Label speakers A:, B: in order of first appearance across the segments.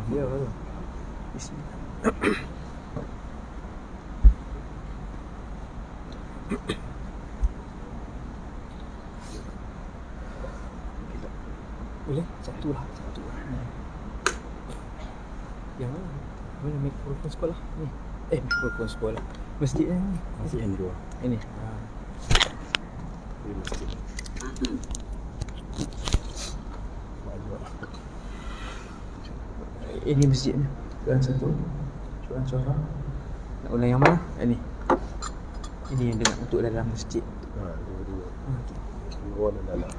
A: Ya betul. Bismillah. Boleh? Satu lah. Yang mana? Mana mikrofon sekolah? Ni. Mikrofon sekolah. Masjid ni.
B: Masjid yang dua.
A: Ini.
B: Di masjid.
A: Ini masjidnya. Yang satu. Curang suara. Nak ulang yang mana? Ini. Ini yang dia nak untuk dalam masjid.
B: Dua-dua.
A: Okey.
B: Luar dan dalam.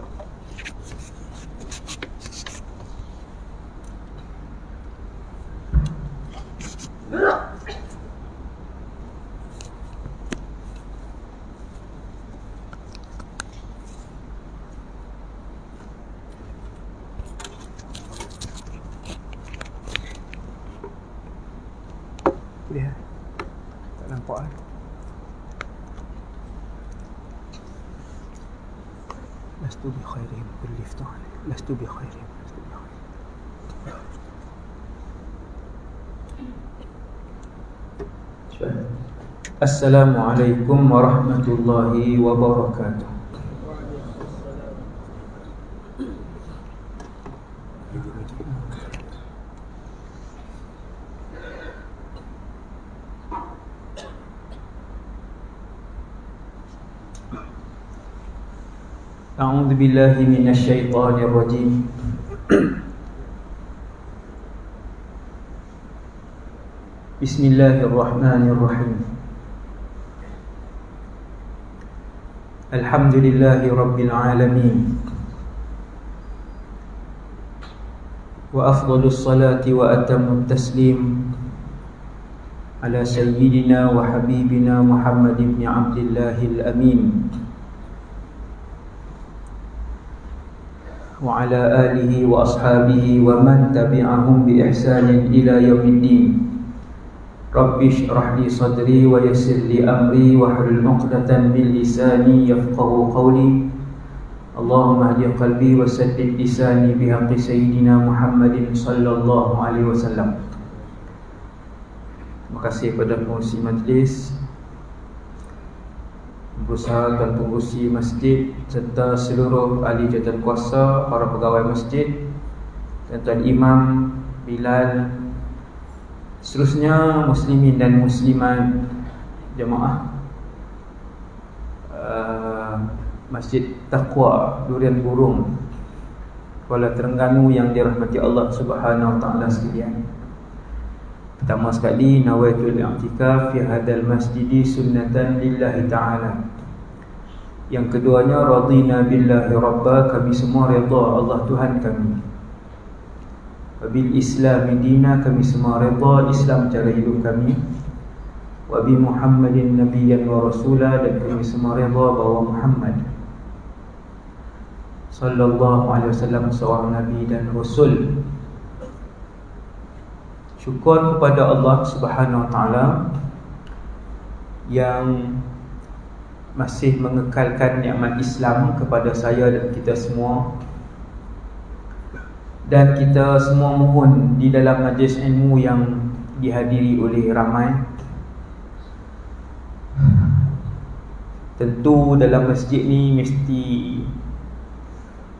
A: Boleh lah. Tak nampak lah. Lastu bi khairin kulliftan. Lastu bi khairin. Assalamualaikum warahmatullahi wabarakatuh. A'udzu billahi minasy syaithanir rajim. Bismillahirrahmanirrahim. Alhamdulillahi rabbil alamin. Wa afdhalus salati wa atammut taslim ala sayyidina wa habibina Muhammad ibn Abdillahil amin. Wa ala alihi wa ashabihi wa man tabi'ahum bi ihsanin ila yaumiddin. Rabbi shrah li sadri wa yassir li amri wa hlul 'uqdatan min lisani yafqahu qawli. Allahumma hdi qalbi wa saddid lisani bi haqqi sayyidina Muhammadin sallallahu alaihi wasallam. Terima kasih kepada pengurusi majlis, berusaha dan pengurusi masjid serta seluruh ahli jawatankuasa, para pegawai masjid, Tuan Imam, Bilal, seterusnya muslimin dan muslimat jemaah Masjid Taqwa Durian Burung Kuala Terengganu yang dirahmati Allah Subhanahu wa taala sekalian. Pertama sekali, nawaitul i'tikaf fi hadzal masjidi sunnatan lillahi ta'ala. Yang keduanya, radina billahi rabba, kami semua redha Allah Tuhan kami. Wabil islami dina, kami semua redha Islam cara hidup kami. Wabi Muhammadin nabiyyan wa rasula, dan kami semua redha bahawa Muhammad sallallahu alaihi wasallam seorang nabi dan rasul. Syukur kepada Allah Subhanahu wa taala yang masih mengekalkan nikmat Islam kepada saya dan kita semua. Dan kita semua mohon di dalam majlis ilmu yang dihadiri oleh ramai. Tentu dalam masjid ni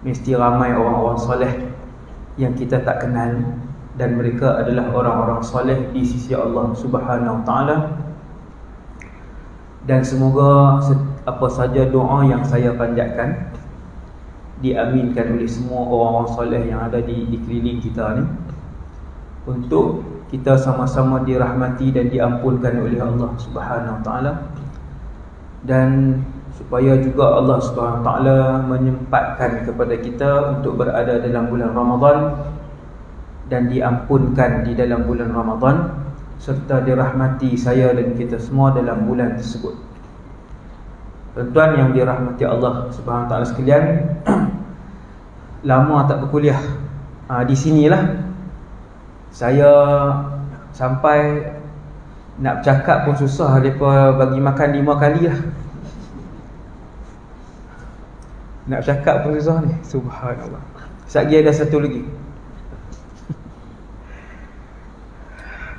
A: mesti ramai orang-orang soleh yang kita tak kenal, dan mereka adalah orang-orang soleh di sisi Allah Subhanahu wa taala. Dan semoga apa saja doa yang saya panjatkan diaminkan oleh semua orang-orang soleh yang ada di keliling kita ni, untuk kita sama-sama dirahmati dan diampunkan oleh Allah Subhanahu wa taala. Dan supaya juga Allah Subhanahu wa taala menyempatkan kepada kita untuk berada dalam bulan Ramadan dan diampunkan di dalam bulan Ramadan, serta dirahmati saya dan kita semua dalam bulan tersebut. Tuan-tuan yang dirahmati Allah Subhanahu wa taala sekalian, lama tak berkuliah. Di sinilah saya sampai nak bercakap pun susah, mereka bagi makan 5 kali lah. Nak bercakap pun susah ni. Subhanallah. Sekejap ada satu lagi.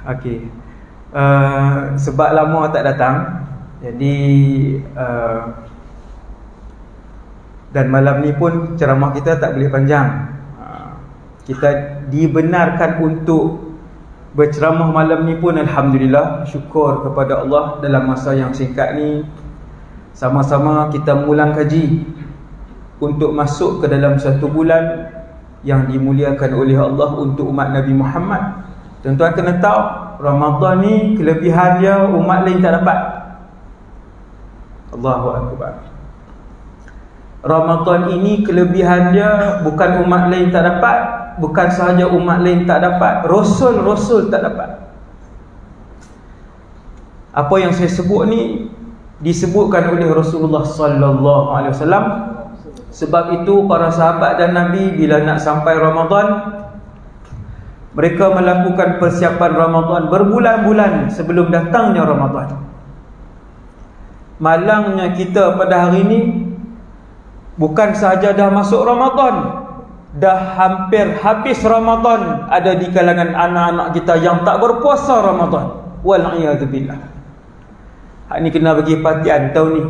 A: Okey. Sebab lama tak datang, jadi dan malam ni pun ceramah kita tak boleh panjang. Kita dibenarkan untuk berceramah malam ni pun alhamdulillah, syukur kepada Allah. Dalam masa yang singkat ni sama-sama kita mengulang kaji untuk masuk ke dalam satu bulan yang dimuliakan oleh Allah untuk umat Nabi Muhammad. Tuan-tuan kena tahu, Ramadan ni kelebihan dia umat lain tak dapat. Allahu Akbar. Ramadan ini kelebihan dia bukan umat lain tak dapat, bukan sahaja umat lain tak dapat, Rasul-Rasul tak dapat. Apa yang saya sebut ni disebutkan oleh Rasulullah sallallahu alaihi wasallam. Sebab itu para sahabat dan Nabi bila nak sampai Ramadan, mereka melakukan persiapan Ramadan berbulan-bulan sebelum datangnya Ramadan. Malangnya kita pada hari ini, bukan sahaja dah masuk Ramadan, dah hampir habis Ramadan, ada di kalangan anak-anak kita yang tak berpuasa Ramadan. Wal'iyadzubillah. Hak ni kena bagi perhatian tahun ni.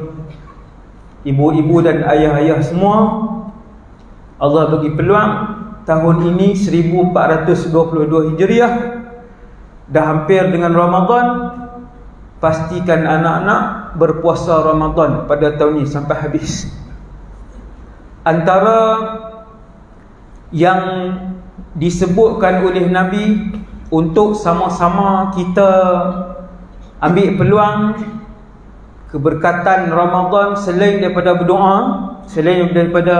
A: Ibu-ibu dan ayah-ayah semua, Allah bagi peluang tahun ini 1422 Hijriah, dah hampir dengan Ramadan. Pastikan anak-anak berpuasa Ramadan pada tahun ini sampai habis. Antara yang disebutkan oleh Nabi untuk sama-sama kita ambil peluang keberkatan Ramadan, selain daripada berdoa, selain daripada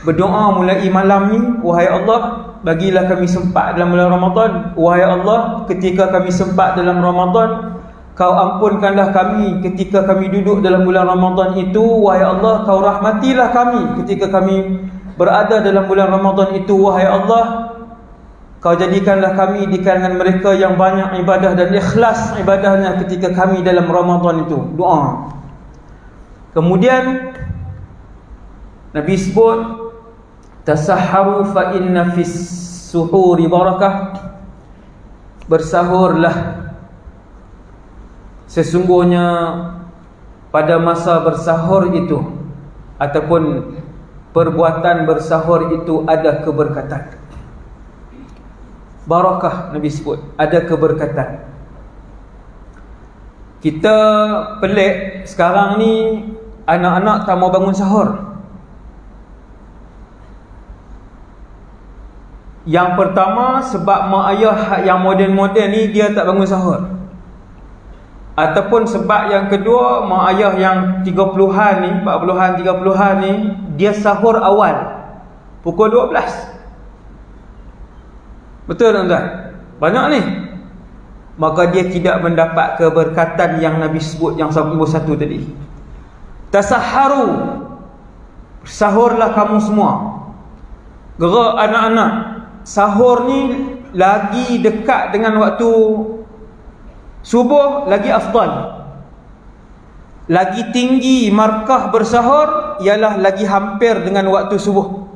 A: berdoa mulai malam ni, wahai Allah, bagilah kami sempat dalam bulan Ramadan. Wahai Allah, ketika kami sempat dalam Ramadan, Kau ampunkanlah kami ketika kami duduk dalam bulan Ramadan itu. Wahai Allah, Kau rahmatilah kami ketika kami berada dalam bulan Ramadan itu. Wahai Allah, Kau jadikanlah kami di kalangan mereka yang banyak ibadah dan ikhlas ibadahnya ketika kami dalam Ramadan itu. Doa. Kemudian Nabi sebut, tasahharu fa inna fis suhuri barakah. Bersahurlah, sesungguhnya pada masa bersahur itu ataupun perbuatan bersahur itu ada keberkatan. Barakah Nabi sebut, ada keberkatan. Kita pelik sekarang ni, anak-anak tak mau bangun sahur. Yang pertama, sebab mak ayah yang moden-moden ni dia tak bangun sahur. Ataupun sebab yang kedua, mak ayah yang 30-an ni, 40-an, 30-an ni, dia sahur awal pukul 12. Betul tuan-tuan? Banyak ni. Maka dia tidak mendapat keberkatan yang Nabi sebut yang nombor 1 tadi. Tasahharu, sahurlah kamu semua. Gerak anak-anak. Sahur ni lagi dekat dengan waktu subuh, lagi afdal. Lagi tinggi markah bersahur ialah lagi hampir dengan waktu subuh.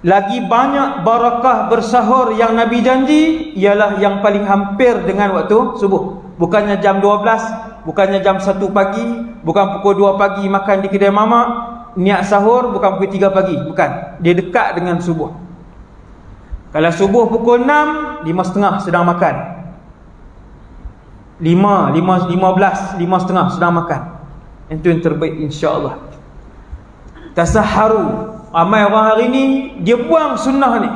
A: Lagi banyak barakah bersahur yang Nabi janji ialah yang paling hampir dengan waktu subuh. Bukannya jam 12, bukannya jam 1 pagi, bukan pukul 2 pagi makan di kedai mamak, niat sahur bukan pukul 3 pagi, bukan. Dia dekat dengan subuh. Kalau subuh pukul 6, 5.30 sedang makan. 15, 5.30 sedang makan. Itu yang terbaik insya-Allah. Tasahharu. Ramai orang hari ni dia buang sunnah ni.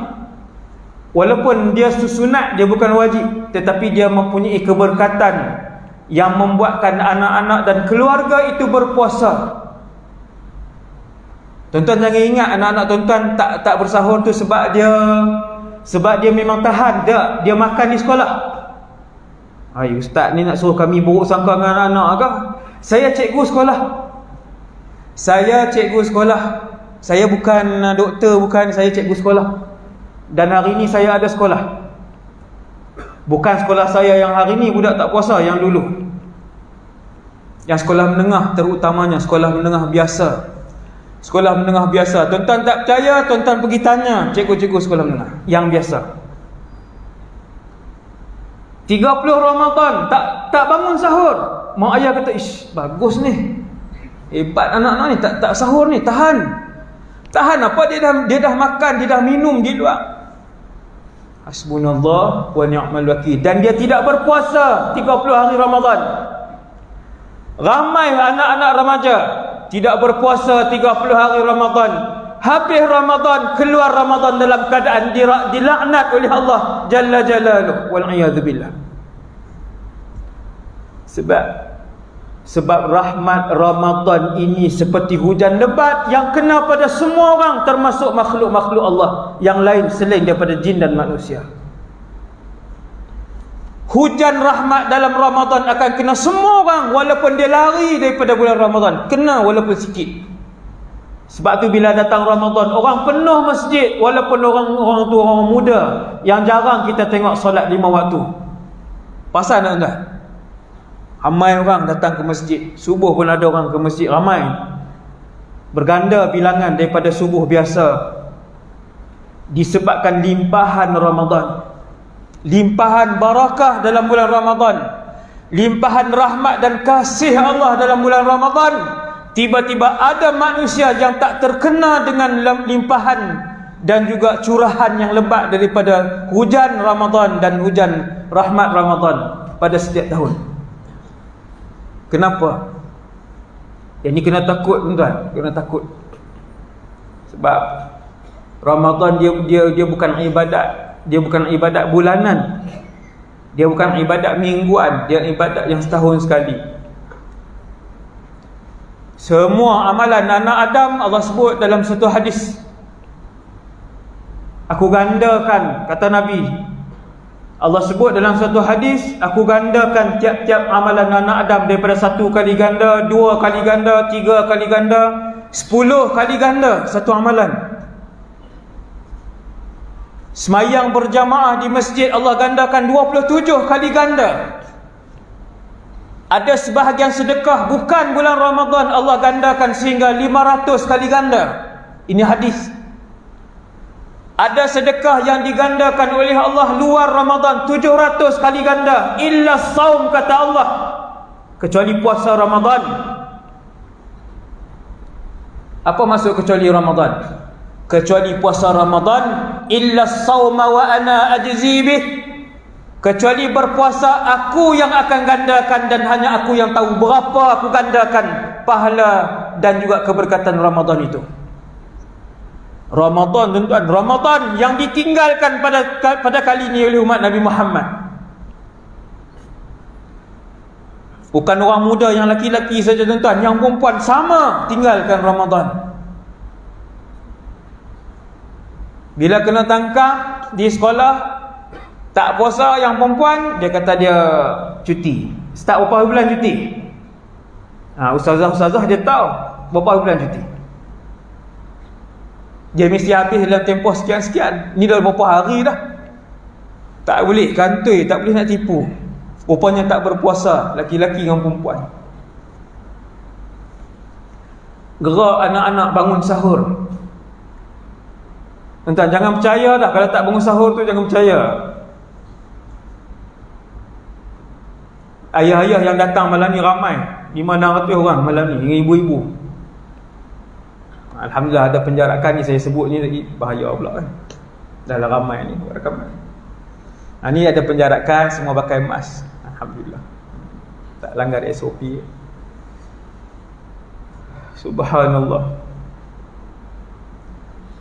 A: Walaupun dia sunat, dia bukan wajib, tetapi dia mempunyai keberkatan yang membuatkan anak-anak dan keluarga itu berpuasa. Tuan-tuan jangan ingat anak-anak tuan-tuan tak bersahur tu sebab dia memang tahan. Dia makan di sekolah. Hai, ustaz ni nak suruh kami buruk sangka dengan anak-anak ke? Saya cikgu sekolah. Saya bukan doktor, bukan, saya cikgu sekolah. Dan hari ni saya ada sekolah. Bukan sekolah saya yang hari ni budak tak puasa, yang dulu. Yang sekolah menengah terutamanya, sekolah menengah biasa. Sekolah menengah biasa. Tuan-tuan tak percaya, tuan-tuan pergi tanya cikgu-cikgu sekolah menengah yang biasa. 30 Ramadan tak bangun sahur. Mak ayah kata, ish, bagus ni, hebat anak-anak ni, tak sahur ni, tahan apa, dia dah makan, dia dah minum di luar. Hasbunallah wa ni'mal wakil. Dan dia tidak berpuasa 30 hari Ramadan. Ramai anak-anak remaja tidak berpuasa 30 hari Ramadan. Habis Ramadan, keluar Ramadan dalam keadaan dilaknat oleh Allah Jalla Jalaluh, wal iyad billah. Sebab rahmat Ramadan ini seperti hujan lebat yang kena pada semua orang, termasuk makhluk-makhluk Allah yang lain selain daripada jin dan manusia. Hujan rahmat dalam Ramadan akan kena semua orang, walaupun dia lari daripada bulan Ramadan, kena walaupun sikit. Sebab tu bila datang Ramadan, orang penuh masjid, walaupun orang tu orang muda yang jarang kita tengok solat 5 waktu. Pasal tak? Ramai orang datang ke masjid. Subuh pun ada orang ke masjid, ramai. Berganda bilangan daripada subuh biasa. Disebabkan limpahan Ramadan, limpahan barakah dalam bulan Ramadan, limpahan rahmat dan kasih Allah dalam bulan Ramadan. Tiba-tiba ada manusia yang tak terkena dengan limpahan dan juga curahan yang lebat daripada hujan Ramadan dan hujan rahmat Ramadan pada setiap tahun. Kenapa? Yang ni kena takut, tuan-tuan, kena takut. Sebab Ramadan dia bukan ibadat, dia bukan ibadat bulanan. Dia bukan ibadat mingguan, dia ibadat yang setahun sekali. Semua amalan anak Adam, Allah sebut dalam satu hadis, aku gandakan, kata Nabi, Allah sebut dalam satu hadis, aku gandakan tiap-tiap amalan anak Adam daripada 1 kali ganda, 2 kali ganda, 3 kali ganda, 10 kali ganda satu amalan. Semayang berjamaah di masjid, Allah gandakan 27 kali ganda. Ada sebahagian sedekah bukan bulan Ramadan, Allah gandakan sehingga 500 kali ganda. Ini hadis. Ada sedekah yang digandakan oleh Allah luar Ramadan 700 kali ganda. Illa saum, kata Allah, kecuali puasa Ramadan. Apa maksud kecuali Ramadan? Kecuali puasa Ramadan. Illa sauma wa ana ajzi bih. Kecuali berpuasa, aku yang akan gandakan, dan hanya aku yang tahu berapa aku gandakan pahala dan juga keberkatan Ramadan itu. Ramadan, tuan-tuan, Ramadan yang ditinggalkan pada kali ini oleh umat Nabi Muhammad. Bukan orang muda yang laki-laki saja, tuan-tuan, yang perempuan sama tinggalkan Ramadan. Bila kena tangkap di sekolah tak puasa yang perempuan, dia kata dia cuti. Start berapa bulan cuti? Ustazah-ustazah dia tahu berapa bulan cuti. Dia mesti habis dalam tempoh sekian-sekian. Ni dah berapa hari dah. Tak boleh kantoi, tak boleh nak tipu. Rupanya tak berpuasa laki-laki dengan perempuan. Gerak anak-anak bangun sahur. Tuan-tuan, jangan percaya dah kalau tak bangun sahur tu, jangan percaya. Ayah-ayah yang datang malam ni ramai, 500-600 orang malam ni, dengan ibu-ibu. Alhamdulillah ada penjarakan ni, saya sebut ni lagi bahaya pula kan. Dah lah ramai ni rakaman. Ni ada penjarakan, semua pakai mask. Alhamdulillah, tak langgar SOP. Subhanallah.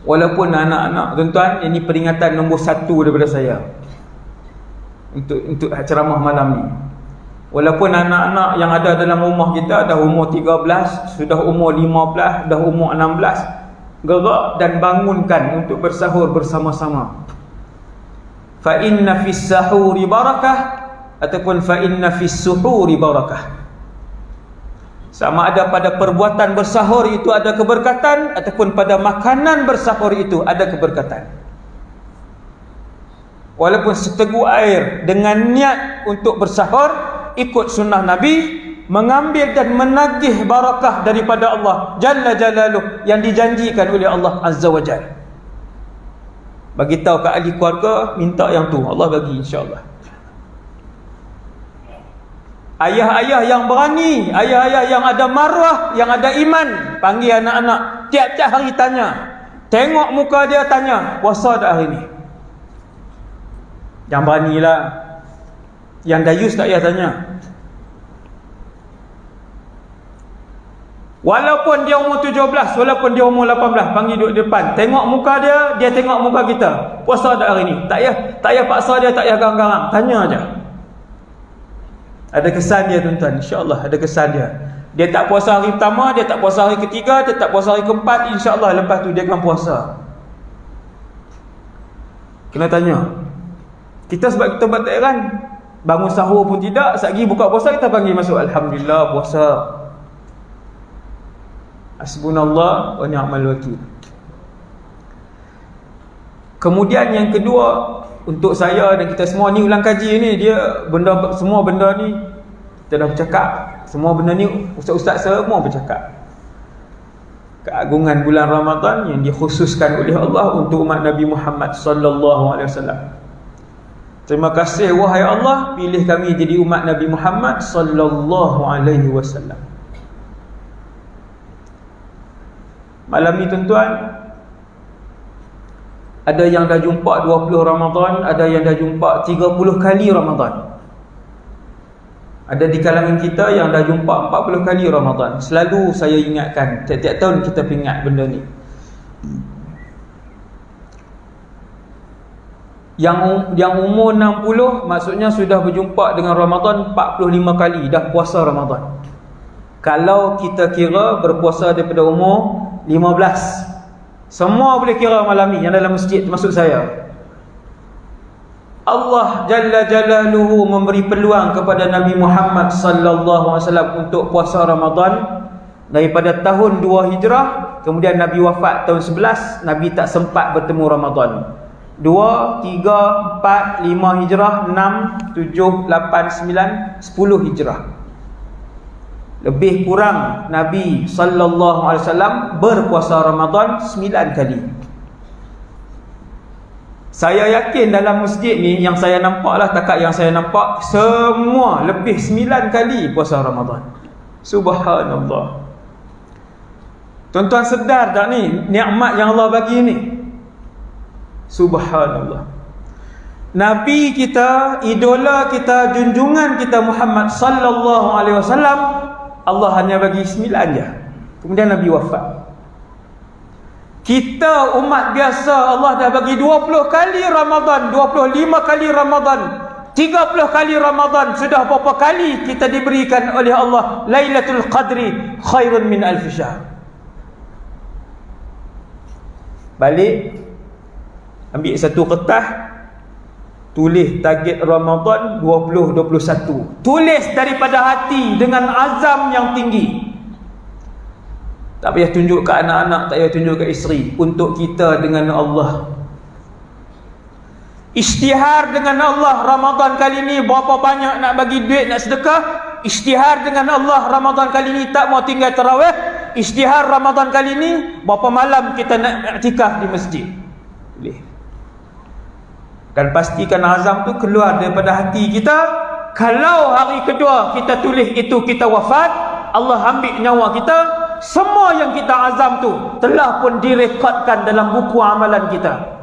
A: Walaupun anak-anak, tuan-tuan, ini peringatan nombor 1 daripada saya untuk ceramah malam ni. Walaupun anak-anak yang ada dalam rumah kita dah umur 13, sudah umur 15, dah umur 16, gerak dan bangunkan untuk bersahur bersama-sama. Fa inna fis sahuri barakah ataupun fa inna fis suhuri barakah. Sama ada pada perbuatan bersahur itu ada keberkatan, ataupun pada makanan bersahur itu ada keberkatan. Walaupun seteguk air, dengan niat untuk bersahur, ikut sunnah Nabi, mengambil dan menagih barakah daripada Allah Jalla Jalaluh yang dijanjikan oleh Allah Azza wa Jalla. Bagi tahu ke ahli keluarga, minta yang tu, Allah bagi insya-Allah. Ayah-ayah yang berani, ayah-ayah yang ada maruah, yang ada iman, panggil anak-anak, tiap-tiap hari tanya. Tengok muka dia, tanya, puasa tak hari ni? Yang beranilah. Yang dayus tak payah tanya. Walaupun dia umur 17, walaupun dia umur 18, panggil duduk depan, tengok muka dia, dia tengok muka kita. Puasa tak hari ni? Tak payah paksa dia, tak payah garang-garang, tanya aja. Ada kesan dia tuan-tuan, insya-Allah ada kesan dia. Dia tak puasa hari pertama, dia tak puasa hari ketiga, dia tak puasa hari keempat, insya-Allah lepas tu dia akan puasa. Kena tanya. Kita sebab kita buat tak heran, bangun sahur pun tidak, satgi buka puasa kita panggil masuk, alhamdulillah puasa. Hasbunallah wa ni'mal wakil. Kemudian yang kedua, untuk saya dan kita semua ni ulang kaji ni, dia semua benda ni kita dah bercakap. Semua benda ni ustaz-ustaz semua bercakap. Keagungan bulan Ramadan yang dikhususkan oleh Allah untuk umat Nabi Muhammad sallallahu alaihi wasallam. Terima kasih wahai Allah, pilih kami jadi umat Nabi Muhammad sallallahu alaihi wasallam. Malam ni tuan-tuan, ada yang dah jumpa 20 Ramadan, ada yang dah jumpa 30 kali Ramadan. Ada di kalangan kita yang dah jumpa 40 kali Ramadan. Selalu saya ingatkan, tiap-tiap tahun kita ingat benda ni. Yang umur 60 maksudnya sudah berjumpa dengan Ramadan 45 kali, dah puasa Ramadan. Kalau kita kira berpuasa daripada umur 15, semua boleh kira malam ni yang dalam masjid termasuk saya. Allah Jalla Jalaluhu memberi peluang kepada Nabi Muhammad sallallahu alaihi wasallam untuk puasa Ramadan daripada tahun 2 Hijrah, kemudian Nabi wafat tahun 11, Nabi tak sempat bertemu Ramadan. 2, 3, 4, 5 Hijrah, 6, 7, 8, 9, 10 Hijrah. Lebih kurang Nabi sallallahu alaihi wasallam berpuasa Ramadan 9 kali. Saya yakin dalam masjid ni yang saya nampaklah, takat yang saya nampak, semua lebih 9 kali puasa Ramadan. Subhanallah. Tuan-tuan sedar tak ni nikmat yang Allah bagi ni? Subhanallah. Nabi kita, idola kita, junjungan kita Muhammad sallallahu alaihi wasallam, Allah hanya bagi 9 je. Kemudian Nabi wafat. Kita umat biasa Allah dah bagi 20 kali Ramadan, 25 kali Ramadan, 30 kali Ramadan. Sudah berapa kali kita diberikan oleh Allah Lailatul Qadri khairun min alf syahr. Balik, ambil satu kertas, tulis target Ramadan 2021. Tulis daripada hati dengan azam yang tinggi. Tak payah tunjuk ke anak-anak, tak payah tunjuk ke isteri. Untuk kita dengan Allah. Isytihar dengan Allah Ramadan kali ni berapa banyak nak bagi duit, nak sedekah. Isytihar dengan Allah Ramadan kali ni tak mau tinggal tarawih. Isytihar Ramadan kali ni berapa malam kita nak iktikaf di masjid. Boleh. Dan pastikan azam tu keluar daripada hati kita. Kalau hari kedua kita tulis itu kita wafat, Allah ambil nyawa kita, semua yang kita azam tu telah pun direkodkan dalam buku amalan kita.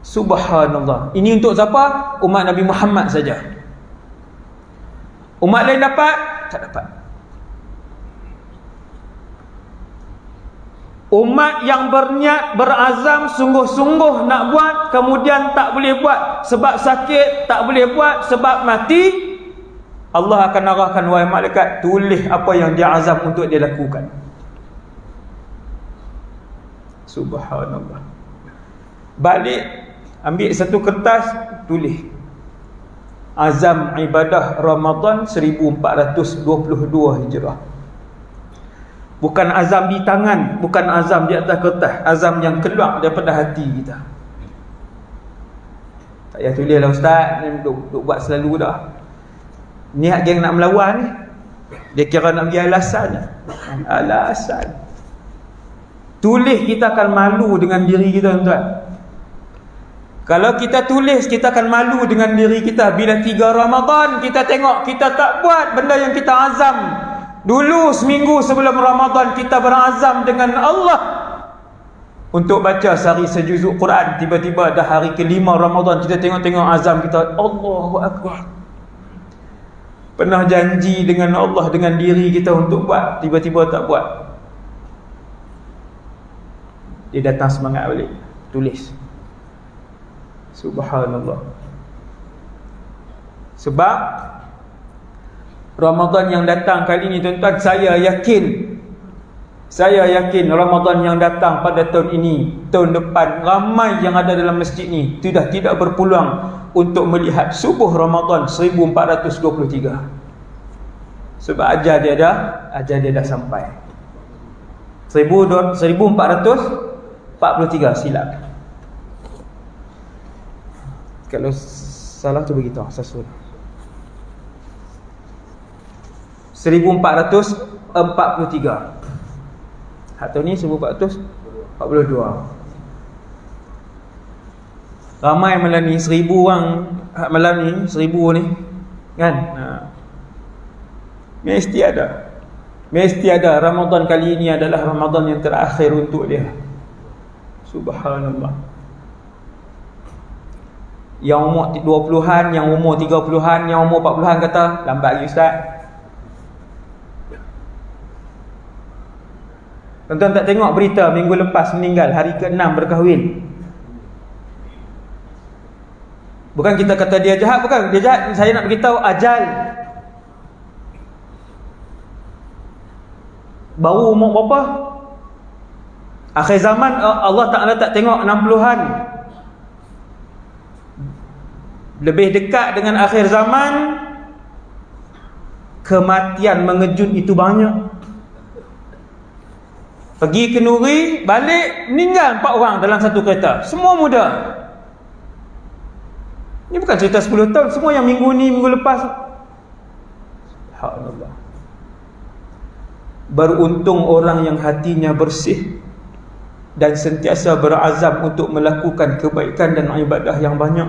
A: Subhanallah. Ini untuk siapa? Umat Nabi Muhammad saja. Umat lain dapat? Tak dapat. Umat yang berniat, berazam, sungguh-sungguh nak buat, kemudian tak boleh buat sebab sakit, tak boleh buat sebab mati, Allah akan arahkan, wahai malaikat, tulis apa yang dia azam untuk dia lakukan. Subhanallah. Balik, ambil satu kertas, tulis azam ibadah Ramadan 1422 Hijrah. Bukan azam di tangan, bukan azam di atas kertas, azam yang keluar daripada hati kita. Tak payah tulis lah ustaz, duk buat selalu dah. Niat geng nak melawan ni, dia kira nak bagi alasan. Alasan. Tulis, kita akan malu dengan diri kita tuan-tuan. Kalau kita tulis, kita akan malu dengan diri kita. Bila 3 Ramadan kita tengok kita tak buat benda yang kita azam. Dulu seminggu sebelum Ramadan kita berazam dengan Allah untuk baca sehari sejuzuk Quran. Tiba-tiba dah hari ke-5 Ramadan, kita tengok-tengok azam kita, Allahu Akbar. Pernah janji dengan Allah, dengan diri kita untuk buat, tiba-tiba tak buat. Dia datang semangat balik, tulis. Subhanallah. Sebab Ramadan yang datang kali ini, tuan-tuan, saya yakin Ramadan yang datang pada tahun ini, tahun depan, ramai yang ada dalam masjid ni sudah tidak berpeluang untuk melihat subuh Ramadan 1423. Sebab ajal dia dah sampai. 1443 silap. Kalau salah tu beritahu, sasul. 1443. Hak tahun ni 1442. Ramai malam ni 1000 orang, hak malam ni 1000 ni kan. Mesti ada Ramadan kali ini adalah Ramadan yang terakhir untuk dia. Subhanallah. Yang umur 20-an, yang umur 30-an, yang umur 40-an kata, lambat lagi ustaz. Tuan-tuan tak tengok berita minggu lepas meninggal, hari ke-6 berkahwin. Bukan kita kata dia jahat, bukan. Dia jahat, saya nak beritahu ajal. Baru umur berapa? Akhir zaman Allah Ta'ala tak tengok 60-an. Lebih dekat dengan akhir zaman, kematian mengejut itu banyak. Pergi ke Nuri, balik, meninggal 4 orang dalam satu kereta. Semua muda. Ini bukan cerita 10 tahun. Semua yang minggu ni, minggu lepas. Subhanallah. Beruntung orang yang hatinya bersih dan sentiasa berazam untuk melakukan kebaikan dan ibadah yang banyak.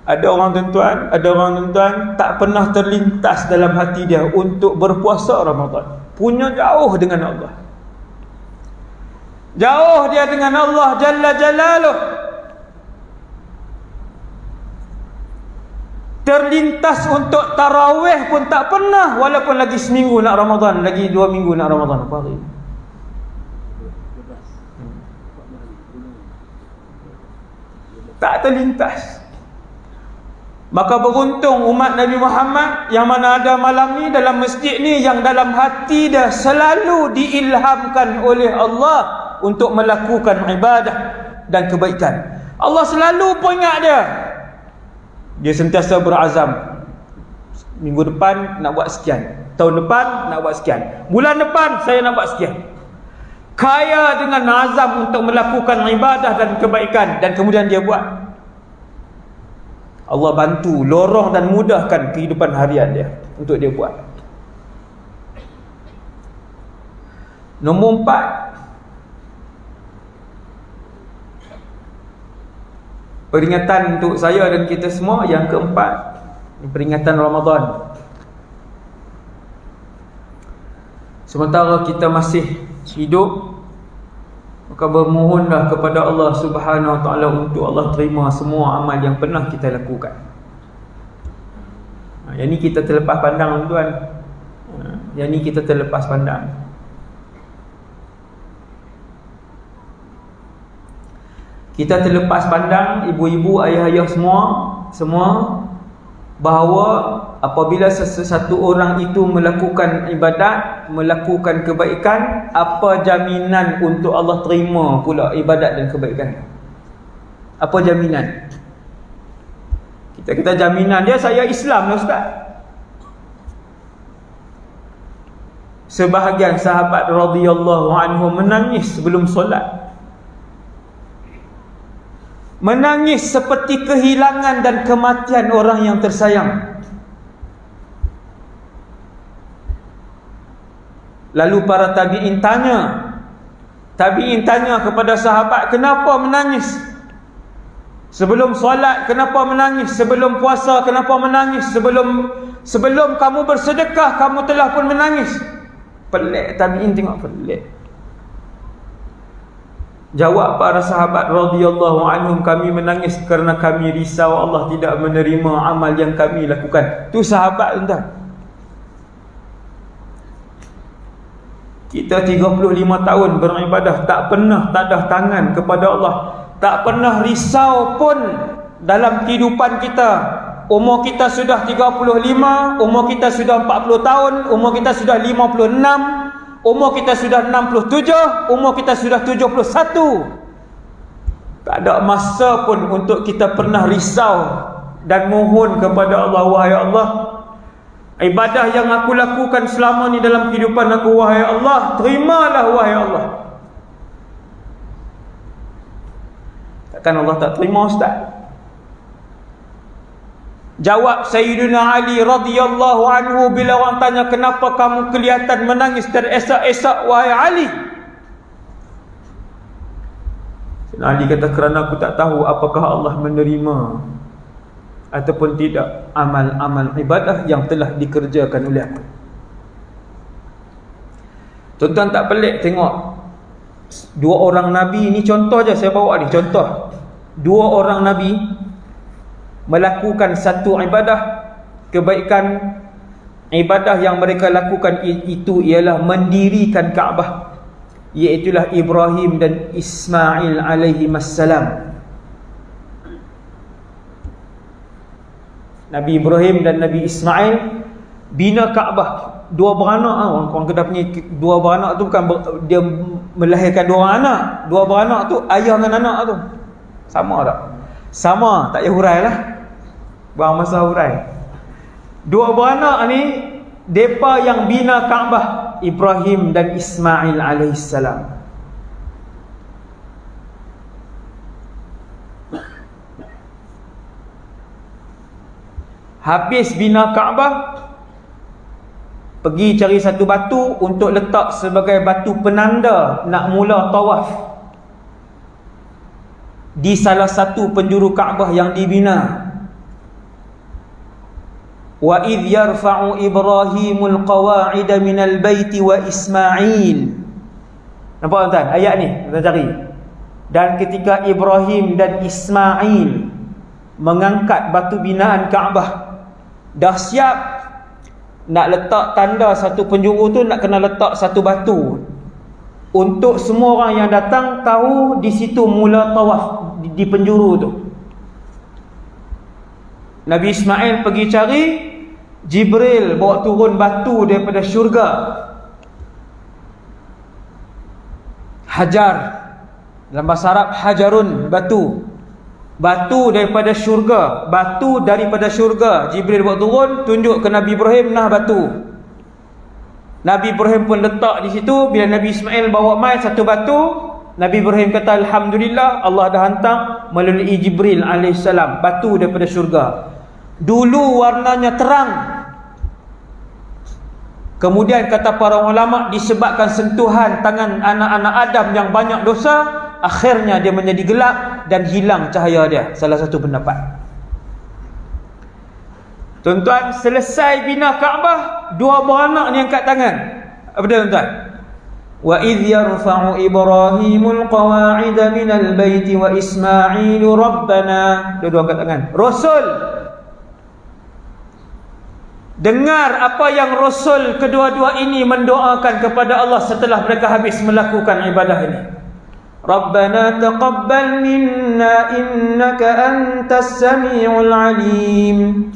A: Ada orang tuan-tuan tak pernah terlintas dalam hati dia untuk berpuasa Ramadan. Punya jauh dengan Allah. Jauh dia dengan Allah Jalla Jalaluh. Terlintas untuk tarawih pun tak pernah, walaupun lagi seminggu nak Ramadan, lagi 2 minggu nak Ramadan. Apa hari? Tak terlintas. Maka beruntung umat Nabi Muhammad yang mana ada malam ni dalam masjid ni, yang dalam hati dia selalu diilhamkan oleh Allah untuk melakukan ibadah dan kebaikan. Allah selalu peringat dia. Dia sentiasa berazam. Minggu depan nak buat sekian, tahun depan nak buat sekian, bulan depan saya nak buat sekian. Kaya dengan azam untuk melakukan ibadah dan kebaikan, dan kemudian dia buat. Allah bantu, lorong dan mudahkan kehidupan harian dia untuk dia buat. Nombor 4, peringatan untuk saya dan kita semua. Yang keempat, peringatan Ramadan. Sementara kita masih hidup, maka bermohonlah kepada Allah Subhanahu Wa Taala untuk Allah terima semua amal yang pernah kita lakukan. Yang ni kita terlepas pandang, tuan. Yang ni kita terlepas pandang. Kita terlepas pandang, ibu-ibu, ayah-ayah semua bahawa apabila sesuatu orang itu melakukan ibadat, melakukan kebaikan, apa jaminan untuk Allah terima pula ibadat dan kebaikan? Apa jaminan? Kita jaminan dia, saya Islam lah ustaz. Sebahagian sahabat radhiyallahu anhum menangis sebelum solat. Menangis seperti kehilangan dan kematian orang yang tersayang. Lalu para tabi'in tanya kepada sahabat, kenapa menangis? Sebelum solat kenapa menangis? Sebelum puasa kenapa menangis? Sebelum kamu bersedekah kamu telah pun menangis. Pelik tabi'in, tengok pelik. Jawab para sahabat radhiyallahu anhum, kami menangis kerana kami risau Allah tidak menerima amal yang kami lakukan. Tu sahabat tuan. Kita 35 tahun beribadah, tak pernah tadah tangan kepada Allah, tak pernah risau pun dalam kehidupan kita. Umur kita sudah 35, umur kita sudah 40 tahun, umur kita sudah 56, umur kita sudah 67, umur kita sudah 71. Tak ada masa pun untuk kita pernah risau dan mohon kepada Allah, wahai Allah, ibadah yang aku lakukan selama ni dalam kehidupan aku, wahai Allah, terimalah wahai Allah. Takkan Allah tak terima, ustaz? Jawab Sayyidina Ali radhiyallahu anhu bila orang tanya, kenapa kamu kelihatan menangis teresak-esak wahai Ali? Sayyidina Ali kata, kerana aku tak tahu apakah Allah menerima ataupun tidak amal-amal ibadah yang telah dikerjakan oleh aku. Tuan-tuan tak pelik tengok dua orang Nabi ni, contoh je saya bawa ni, contoh. Dua orang Nabi melakukan satu ibadah, kebaikan. Ibadah yang mereka lakukan itu ialah mendirikan Kaabah, iaitulah Ibrahim dan Ismail alaihimassalam. Nabi Ibrahim dan Nabi Ismail bina Kaabah. Dua beranak, orang kena punya dua beranak tu bukan dia melahirkan dua orang anak. Dua beranak tu ayah dengan anak tu sama tak? Sama, tak payah hurai lah, buang masa hurai. Dua beranak ni depa yang bina Kaabah, Ibrahim dan Ismail alaihissalam. Habis bina Kaabah, pergi cari satu batu untuk letak sebagai batu penanda nak mula tawaf di salah satu penjuru Kaabah yang dibina. Wa idh yarfa'u Ibrahimul qawa'ida minal baiti wa Ismail. Nampak tuan ayat ni? Kita cari. Dan ketika Ibrahim dan Ismail mengangkat batu binaan Kaabah, dah siap nak letak tanda satu penjuru tu, nak kena letak satu batu untuk semua orang yang datang tahu di situ mula tawaf di penjuru tu. Nabi Ismail pergi cari, Jibril bawa turun batu daripada syurga, hajar, dalam bahasa Arab hajarun, batu daripada syurga, batu daripada syurga. Jibril bawa turun, tunjuk ke Nabi Ibrahim, nah batu. Nabi Ibrahim pun letak di situ. Bila Nabi Ismail bawa mai satu batu, Nabi Ibrahim kata, alhamdulillah, Allah dah hantar melalui Jibril alaihissalam batu daripada syurga. Dulu warnanya terang, kemudian kata para ulama, disebabkan sentuhan tangan anak-anak Adam yang banyak dosa, akhirnya dia menjadi gelap dan hilang cahaya dia. Salah satu pendapat. Tuan-tuan, selesai bina Kaabah, dua beranak ni angkat tangan. Apa dia tuan-tuan? Wa idh yarfa'u Ibrahimul qawa'ida minal baiti wa Ismailu rabbana. Dua-dua angkat tangan. Rasul dengar apa yang Rasul kedua-dua ini mendoakan kepada Allah setelah mereka habis melakukan ibadah ini. Rabbana taqabbal minna innaka antas sami'ul alim.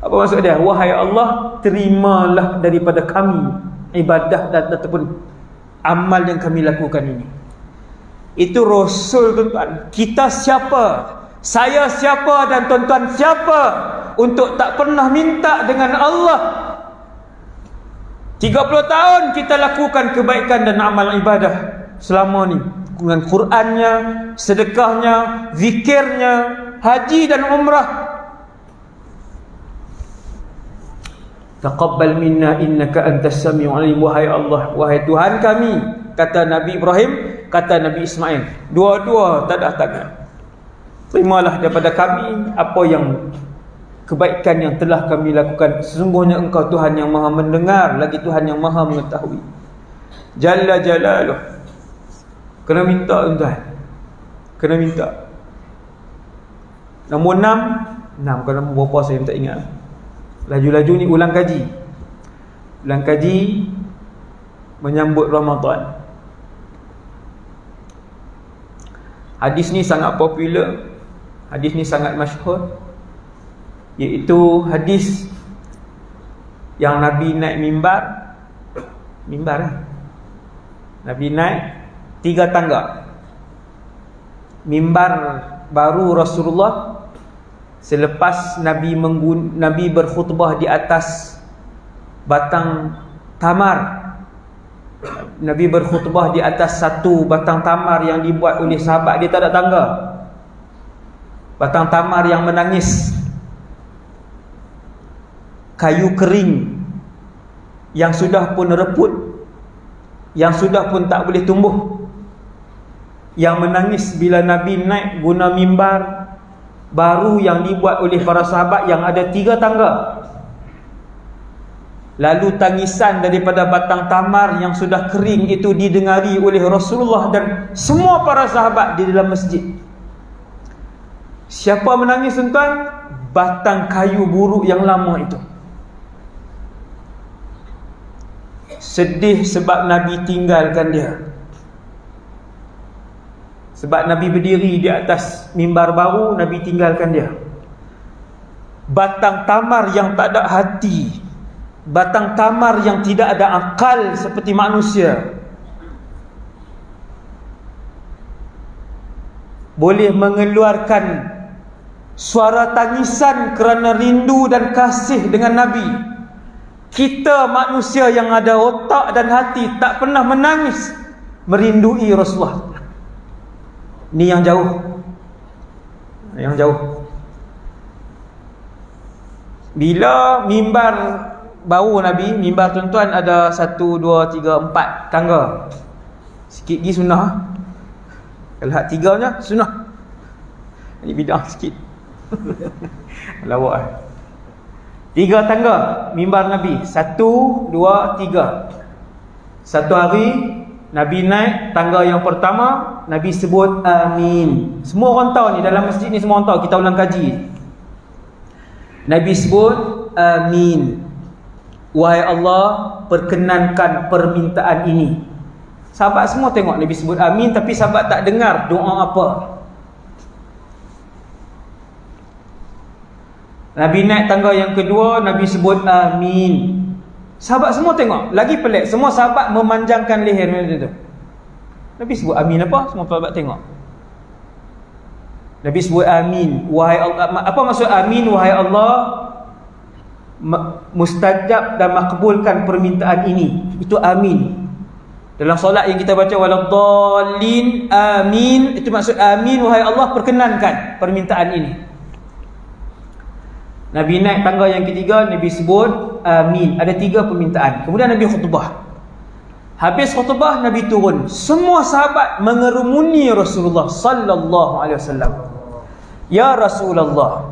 A: Apa maksud dia? Wahai Allah, terimalah daripada kami ibadah dan ataupun amal yang kami lakukan ini. Itu Rasul, tuan-tuan. Kita siapa? Saya siapa dan tuan-tuan siapa untuk tak pernah minta dengan Allah? 30 tahun kita lakukan kebaikan dan amal ibadah selama ni, dengan Qurannya, sedekahnya, zikirnya, haji dan umrah. Taqabbal minna innaka antas sami'ul alim. Wahai Allah, wahai Tuhan kami, kata Nabi Ibrahim, kata Nabi Ismail, dua-dua tak ada tangan. terimalah daripada kami apa yang kebaikan yang telah kami lakukan. Sesungguhnya Engkau Tuhan yang Maha mendengar, lagi Tuhan yang Maha mengetahui. Jalla jalaluh. Kena minta tuan. Kena minta. Nombor 6. Kalau nombor berapa saya tak ingat. Laju-laju ni ulang kaji. Ulang kaji menyambut Ramadan. Hadis ni sangat popular. Hadis ni sangat masyhur, iaitu hadis yang Nabi naik mimbar. Nabi naik 3 tangga. Mimbar baru Rasulullah selepas Nabi berkhutbah di atas batang tamar. Nabi berkhutbah di atas satu batang tamar yang dibuat oleh sahabat dia, tak ada tangga. Batang tamar yang menangis, kayu kering yang sudah pun reput, yang sudah pun tak boleh tumbuh, yang menangis bila Nabi naik guna mimbar baru yang dibuat oleh para sahabat yang ada 3 tangga. Lalu tangisan daripada batang tamar yang sudah kering itu didengari oleh Rasulullah dan semua para sahabat di dalam masjid. Siapa menangis tuan? Batang kayu buruk yang lama itu. Sedih sebab Nabi tinggalkan dia. Sebab Nabi berdiri di atas mimbar baru, Nabi tinggalkan dia. Batang tamar yang tak ada hati, batang tamar yang tidak ada akal seperti manusia, boleh mengeluarkan suara tangisan kerana rindu dan kasih dengan Nabi. Kita manusia yang ada otak dan hati tak pernah menangis merindui Rasulullah. Ni yang jauh. Yang jauh. Bila mimbar baru Nabi, mimbar tuan-tuan ada 1, 2, 3, 4 tangga. Sikit lagi sunnah. Kalau hak 3-nya sunnah. Ini bidah sikit. Lawak. 3 tangga mimbar Nabi. 1, 2, 3. Satu hari Nabi naik tangga yang pertama, Nabi sebut amin. Semua orang tahu ni, dalam masjid ni semua orang tahu, kita ulang kaji. Nabi sebut amin. Wahai Allah, perkenankan permintaan ini. Sahabat semua tengok Nabi sebut amin, tapi sahabat tak dengar doa apa. Nabi naik tangga yang kedua, Nabi sebut amin. Sahabat semua tengok, lagi pelik, semua sahabat memanjangkan leher macam tu. Nabi sebut amin apa? Semua sahabat tengok. Nabi sebut amin. Wahai Allah, apa maksud amin? Wahai Allah, mustajab dan makbulkan permintaan ini. Itu amin. Dalam solat yang kita baca waladdallin amin, itu maksud amin. Wahai Allah, perkenankan permintaan ini. Nabi naik tangga yang ketiga, Nabi sebut amin. Ada 3 permintaan. Kemudian Nabi khutbah. Habis khutbah, Nabi turun. Semua sahabat mengerumuni Rasulullah sallallahu alaihi wasallam. Ya Rasulullah.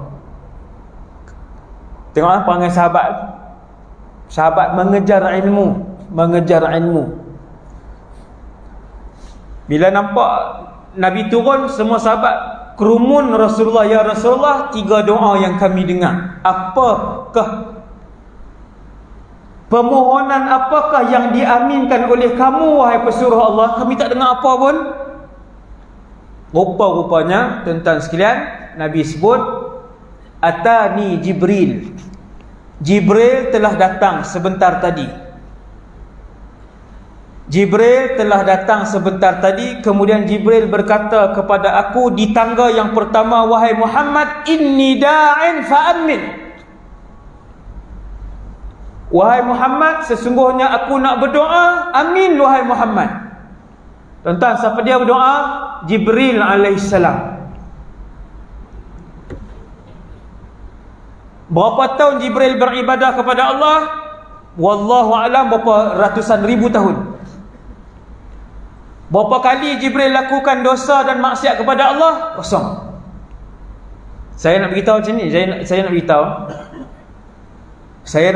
A: Tengoklah perangai sahabat. Sahabat mengejar ilmu, mengejar ilmu. Bila nampak Nabi turun, semua sahabat kerumun Rasulullah. Ya Rasulullah, 3 doa yang kami dengar. Apakah permohonan, apakah yang diaminkan oleh kamu wahai pesuruh Allah? Kami tak dengar apa pun. Rupa-rupanya tuan-tuan sekalian, Nabi sebut atani Jibril. Jibril telah datang sebentar tadi. Jibril telah datang sebentar tadi. Kemudian Jibril berkata kepada aku di tangga yang pertama, wahai Muhammad, inni da'in fa'amin. Wahai Muhammad, sesungguhnya aku nak berdoa, amin wahai Muhammad. Tuan-tuan, siapa dia berdoa? Jibril alaihissalam. Berapa tahun Jibril beribadah kepada Allah? Wallahu alam, berapa ratusan ribu tahun. Berapa kali Jibril lakukan dosa dan maksiat kepada Allah? Kosong. Saya nak beritahu macam ni, saya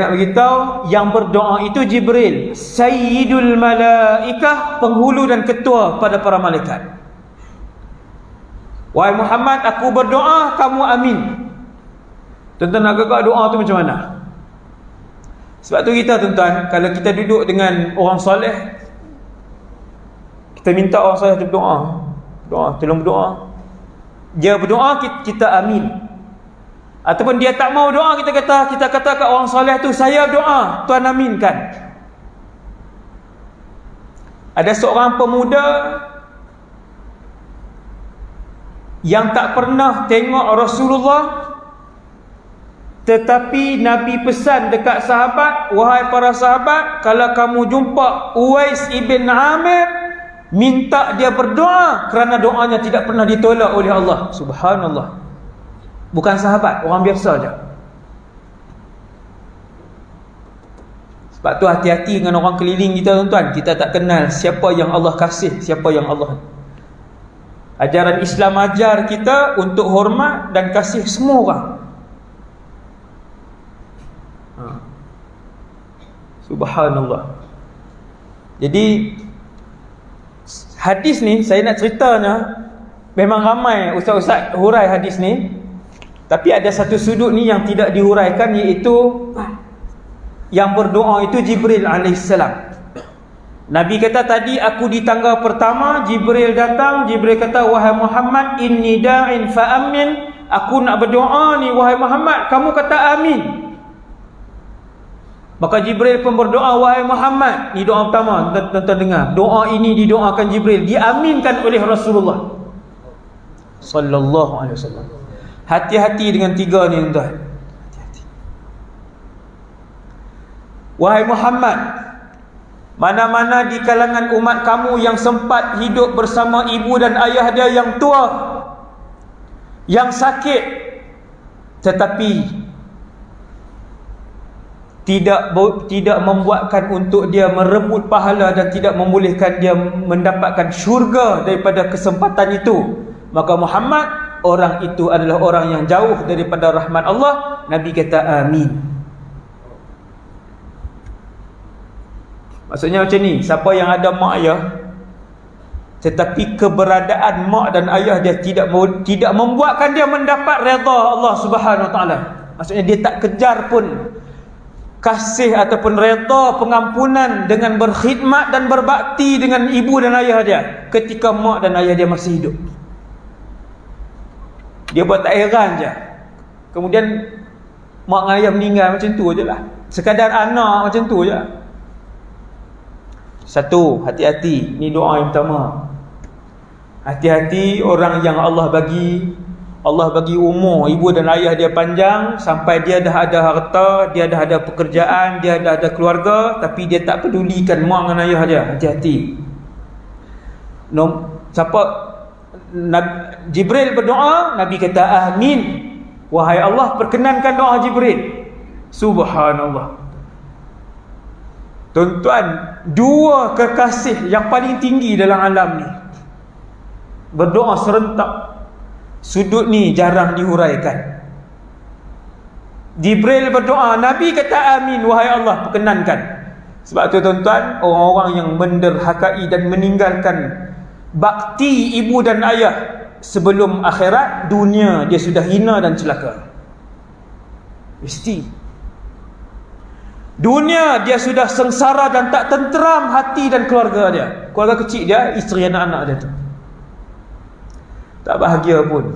A: nak beritahu yang berdoa itu Jibril, Sayyidul Malaikah, penghulu dan ketua pada para malaikat. Wahai Muhammad, aku berdoa, kamu amin. Tuan-tuan nak agak doa tu macam mana? Sebab tu kita, tuan-tuan, kalau kita duduk dengan orang soleh, kita minta orang soleh tu berdoa, tolong berdoa. Dia berdoa, kita amin. Ataupun dia tak mau doa, kita kata kat orang soleh tu, saya doa, Tuan aminkan. Ada seorang pemuda yang tak pernah tengok Rasulullah, tetapi Nabi pesan dekat sahabat, wahai para sahabat, kalau kamu jumpa Uwais ibn Amir, minta dia berdoa, kerana doanya tidak pernah ditolak oleh Allah. Subhanallah. Bukan sahabat, orang biasa je. Sebab tu hati-hati dengan orang keliling kita, tuan-tuan. Kita tak kenal siapa yang Allah kasih, siapa yang Allah. Ajaran Islam ajar kita untuk hormat dan kasih semua orang. Subhanallah. Jadi hadis ni saya nak ceritanya, memang ramai ustaz-ustaz hurai hadis ni. Tapi ada satu sudut ni yang tidak dihuraikan, iaitu yang berdoa itu Jibril alaihissalam. Nabi kata tadi, aku di tangga pertama, Jibril datang, Jibril kata, wahai Muhammad, inni da'in fa'amin, aku nak berdoa ni wahai Muhammad, kamu kata amin. Maka Jibril pun berdoa, wahai Muhammad. Ni doa pertama, tuan-tuan dengar. Doa ini didoakan Jibril, diaminkan oleh Rasulullah sallallahu alaihi wasallam. Hati-hati dengan tiga ni, tuan. Hati-hati. Wahai Muhammad, mana-mana di kalangan umat kamu yang sempat hidup bersama ibu dan ayah dia yang tua, yang sakit, tetapi tidak membuatkan untuk dia merebut pahala dan tidak membolehkan dia mendapatkan syurga daripada kesempatan itu, maka Muhammad, orang itu adalah orang yang jauh daripada rahmat Allah. Nabi kata amin. Maksudnya macam ni, siapa yang ada mak ayah tetapi keberadaan mak dan ayah dia tidak membuatkan dia mendapat redha Allah Subhanahu Wa Taala, maksudnya dia tak kejar pun kasih ataupun redha pengampunan dengan berkhidmat dan berbakti dengan ibu dan ayah dia ketika mak dan ayah dia masih hidup. Dia buat tak heran je. Kemudian mak dan ayah meninggal, macam tu je lah. Sekadar anak macam tu je. Satu, hati-hati. Ni doa yang pertama. Hati-hati orang yang Allah bagi umur, ibu dan ayah dia panjang, sampai dia dah ada harta, dia dah ada pekerjaan, dia dah ada keluarga, tapi dia tak pedulikan mak dan ayah dia. Hati-hati. Siapa Jibril berdoa, Nabi kata amin. Wahai Allah, perkenankan doa Jibril. Subhanallah. Tuan-tuan, dua kekasih yang paling tinggi dalam alam ni berdoa serentak. Sudut ni jarang dihuraikan. Jibril berdoa, Nabi kata amin. Wahai Allah, perkenankan. Sebab tu tuan-tuan, orang-orang yang menderhakai dan meninggalkan bakti ibu dan ayah sebelum akhirat, dunia dia sudah hina dan celaka. Mesti dunia dia sudah sengsara dan tak tenteram hati dan keluarga dia, keluarga kecil dia, isteri anak-anak dia tu tak bahagia pun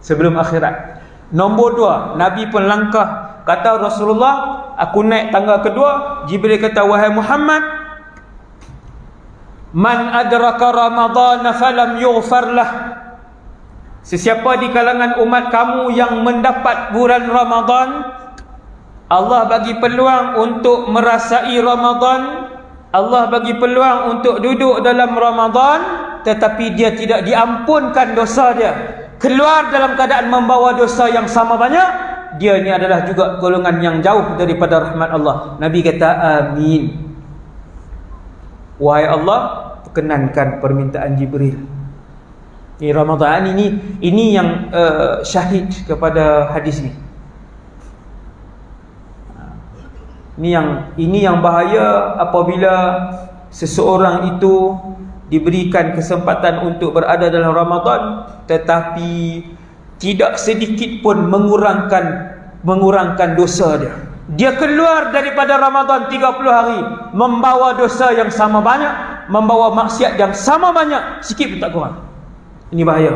A: sebelum akhirat. Nombor dua, Nabi pun langkah, kata Rasulullah, aku naik tangga kedua, Jibril kata, wahai Muhammad, man adraka Ramadhan falam yughfar lah, sesiapa di kalangan umat kamu yang mendapat bulan Ramadan, Allah bagi peluang untuk merasai Ramadan, Allah bagi peluang untuk duduk dalam Ramadan, tetapi dia tidak diampunkan dosa dia, keluar dalam keadaan membawa dosa yang sama banyak, dia ni adalah juga golongan yang jauh daripada rahmat Allah. Nabi kata amin. Wahai Allah, perkenankan permintaan Jibril. Ini Ramadan ini yang syahid kepada hadis ni. Ini yang bahaya apabila seseorang itu diberikan kesempatan untuk berada dalam Ramadan tetapi tidak sedikit pun mengurangkan dosa dia. Dia keluar daripada Ramadan 30 hari membawa dosa yang sama banyak, membawa maksiat yang sama banyak, sikit pun tak kurang. Ini bahaya.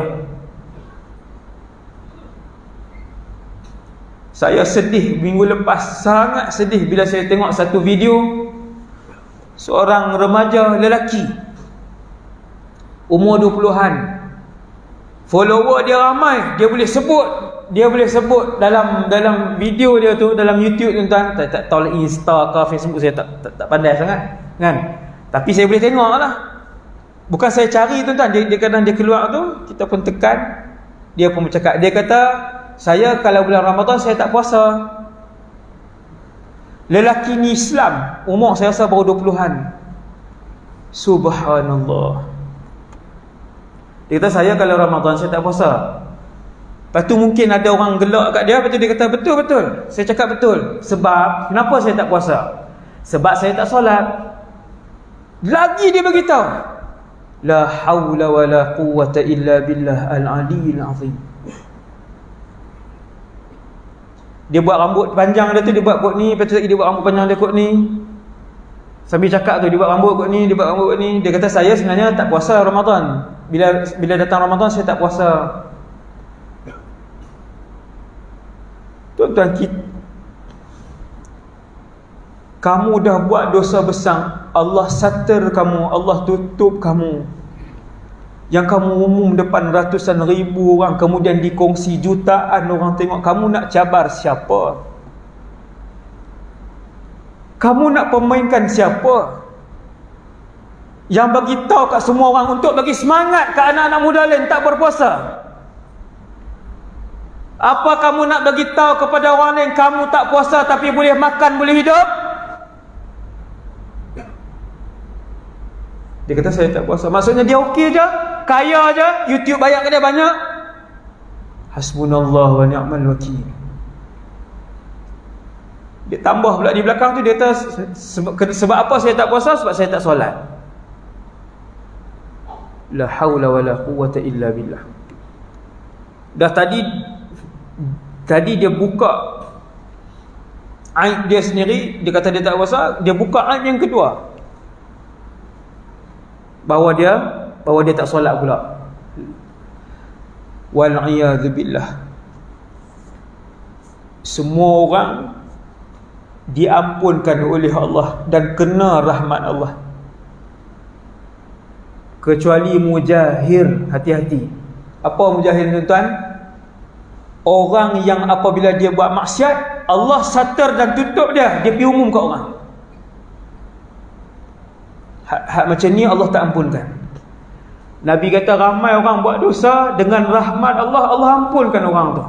A: Saya sedih minggu lepas, sangat sedih bila saya tengok satu video seorang remaja lelaki umur 20-an. Follower dia ramai, dia boleh sebut dalam video dia tu, dalam YouTube tu tuan. Tak tahu Insta ke Facebook, saya tak pandai sangat kan. Tapi saya boleh tengok lah. Bukan saya cari tuan-tuan, dia kadang dia keluar tu, kita pun tekan, dia pun bercakap. Dia kata, saya kalau bulan Ramadan saya tak puasa. Lelaki ni Islam, umur saya rasa baru 20-an. Subhanallah. Dia kata, saya kalau Ramadan saya tak puasa. Lepas tu mungkin ada orang gelak kat dia. Lepas tu dia kata, betul. Saya cakap betul. Sebab, kenapa saya tak puasa? Sebab saya tak solat. Lagi dia beritahu, la hawla wa la quwwata illa billah al-aliyyil azim. Dia buat rambut panjang dia tu, dia buat kot ni. Lepas tu lagi dia buat rambut panjang dia kot ni. Sambil cakap tu, dia buat rambut kot ni, dia buat rambut kot ni. Dia kata, saya sebenarnya tak puasa Ramadan. Bila datang Ramadan saya tak puasa. Tuan-tuan, kamu dah buat dosa besar, Allah satir kamu, Allah tutup kamu. Yang kamu umum depan ratusan ribu orang, kemudian dikongsi jutaan orang tengok, kamu nak cabar siapa? Kamu nak pemainkan siapa? Yang bagi tahu kat semua orang untuk bagi semangat ke anak-anak muda lain tak berpuasa. Apa kamu nak bagi tahu kepada orang lain kamu tak puasa tapi boleh makan, boleh hidup? Dia kata saya tak puasa. Maksudnya dia okey je, kaya je, YouTube bayar ke dia banyak. Hasbunallah wa ni'mal wakil. Dia tambah pula di belakang tu, dia kata sebab apa saya tak puasa? Sebab saya tak solat. La haula wa la quwwata illa billah. Dah tadi dia buka aib dia sendiri. Dia kata dia tak puasa. Dia buka aib yang kedua, bahawa dia tak solat pula. Wal'iyadzu billah. Semua orang diampunkan oleh Allah dan kena rahmat Allah, kecuali mujahir. Hati-hati. Apa mujahir tuan-tuan? Orang yang apabila dia buat maksiat, Allah satar dan tutup dia pergi umum kat orang. Hak macam ni Allah tak ampunkan. Nabi kata ramai orang buat dosa, dengan rahmat Allah, Allah ampunkan orang tu.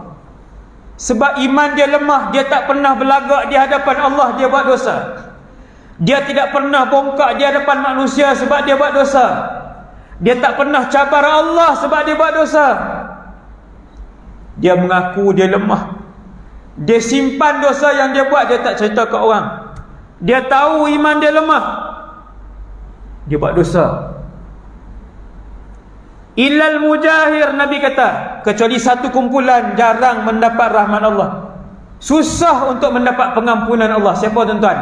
A: Sebab iman dia lemah, dia tak pernah berlagak di hadapan Allah, dia buat dosa. Dia tidak pernah bongkak di hadapan manusia sebab dia buat dosa. Dia tak pernah cabar Allah sebab dia buat dosa. Dia mengaku dia lemah. Dia simpan dosa yang dia buat, dia tak cerita ke orang. Dia tahu iman dia lemah, dia buat dosa. Illal mujahir, Nabi kata, kecuali satu kumpulan jarang mendapat rahmat Allah, susah untuk mendapat pengampunan Allah. Siapa tuan-tuan?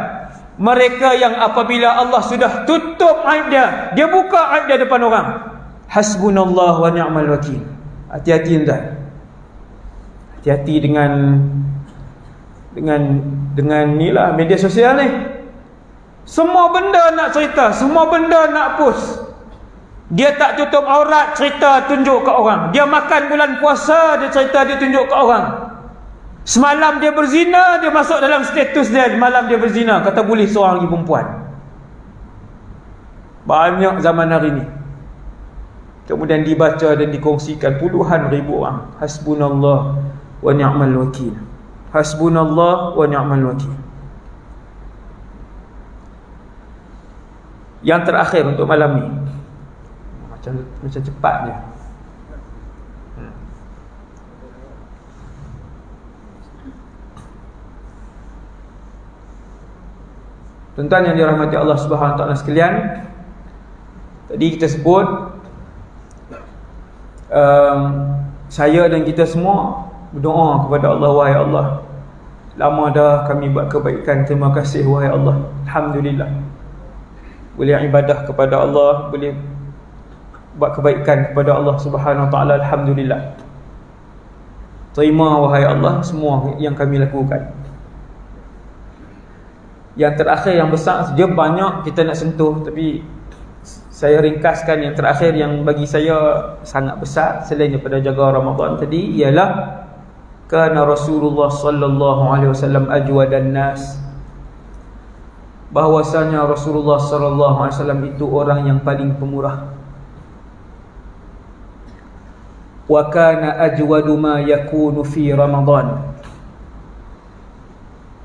A: Mereka yang apabila Allah sudah tutup aib dia, dia buka aib dia depan orang. Hasbunallah wa ni'mal wakil. Hati-hati tuan. Hati-hati dengan inilah media sosial ni. Semua benda nak cerita, semua benda nak post. Dia tak tutup aurat, cerita tunjuk ke orang. Dia makan bulan puasa, dia cerita, dia tunjuk ke orang. Semalam dia berzina, dia masuk dalam status dia, malam dia berzina, kata boleh seorang lagi perempuan. Banyak zaman hari ni. Kemudian dibaca dan dikongsikan puluhan ribu orang. Hasbunallah wa ni'mal wakil. Hasbunallah wa ni'mal wakil. Yang terakhir untuk malam ni, macam cepatnya. Tuan-tuan yang dirahmati Allah Subhanahu Wa Taala sekalian, tadi kita sebut saya dan kita semua berdoa kepada Allah, wahai Allah, lama dah kami buat kebaikan, terima kasih wahai Allah, alhamdulillah. Boleh ibadah kepada Allah, boleh buat kebaikan kepada Allah Subhanahu Wa Taala, alhamdulillah. Terima wahai Allah semua yang kami lakukan. Yang terakhir yang besar, dia banyak kita nak sentuh, tapi saya ringkaskan yang terakhir yang bagi saya sangat besar selain daripada jaga Ramadan tadi, ialah kana Rasulullah sallallahu alaihi wasallam ajwadan nas. Bahwasanya Rasulullah sallallahu alaihi wasallam itu orang yang paling pemurah. Wa kana ajwadu ma yakunu fi Ramadan.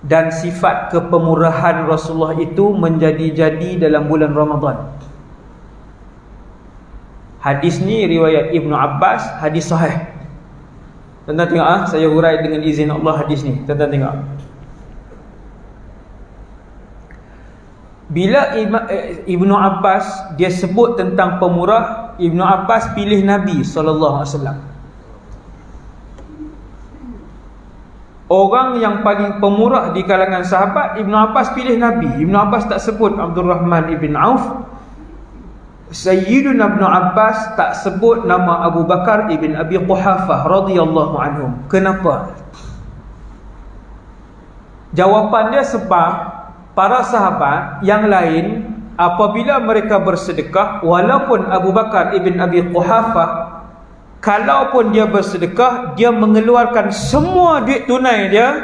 A: Dan sifat kepemurahan Rasulullah itu menjadi-jadi dalam bulan Ramadan. Hadis ni riwayat Ibnu Abbas, hadis sahih. Tuan-tuan tengok saya hurai dengan izin Allah hadis ni. Tuan-tuan tengok. Bila Ibnu Abbas dia sebut tentang pemurah, Ibnu Abbas pilih Nabi sallallahu alaihi wasallam. Orang yang paling pemurah di kalangan sahabat, Ibnu Abbas pilih Nabi. Ibnu Abbas tak sebut Abdul Rahman ibn Auf. Sayyiduna Ibnu Abbas tak sebut nama Abu Bakar ibn Abi Quhafah radhiyallahu anhum. Kenapa? Jawapan dia sebab para sahabat yang lain apabila mereka bersedekah, walaupun Abu Bakar ibn Abi Quhafah, kalaupun dia bersedekah, dia mengeluarkan semua duit tunai dia,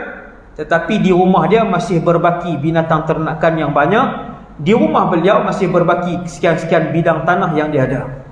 A: tetapi di rumah dia masih berbaki binatang ternakan yang banyak. Di rumah beliau masih berbaki sekian-sekian bidang tanah yang dia ada.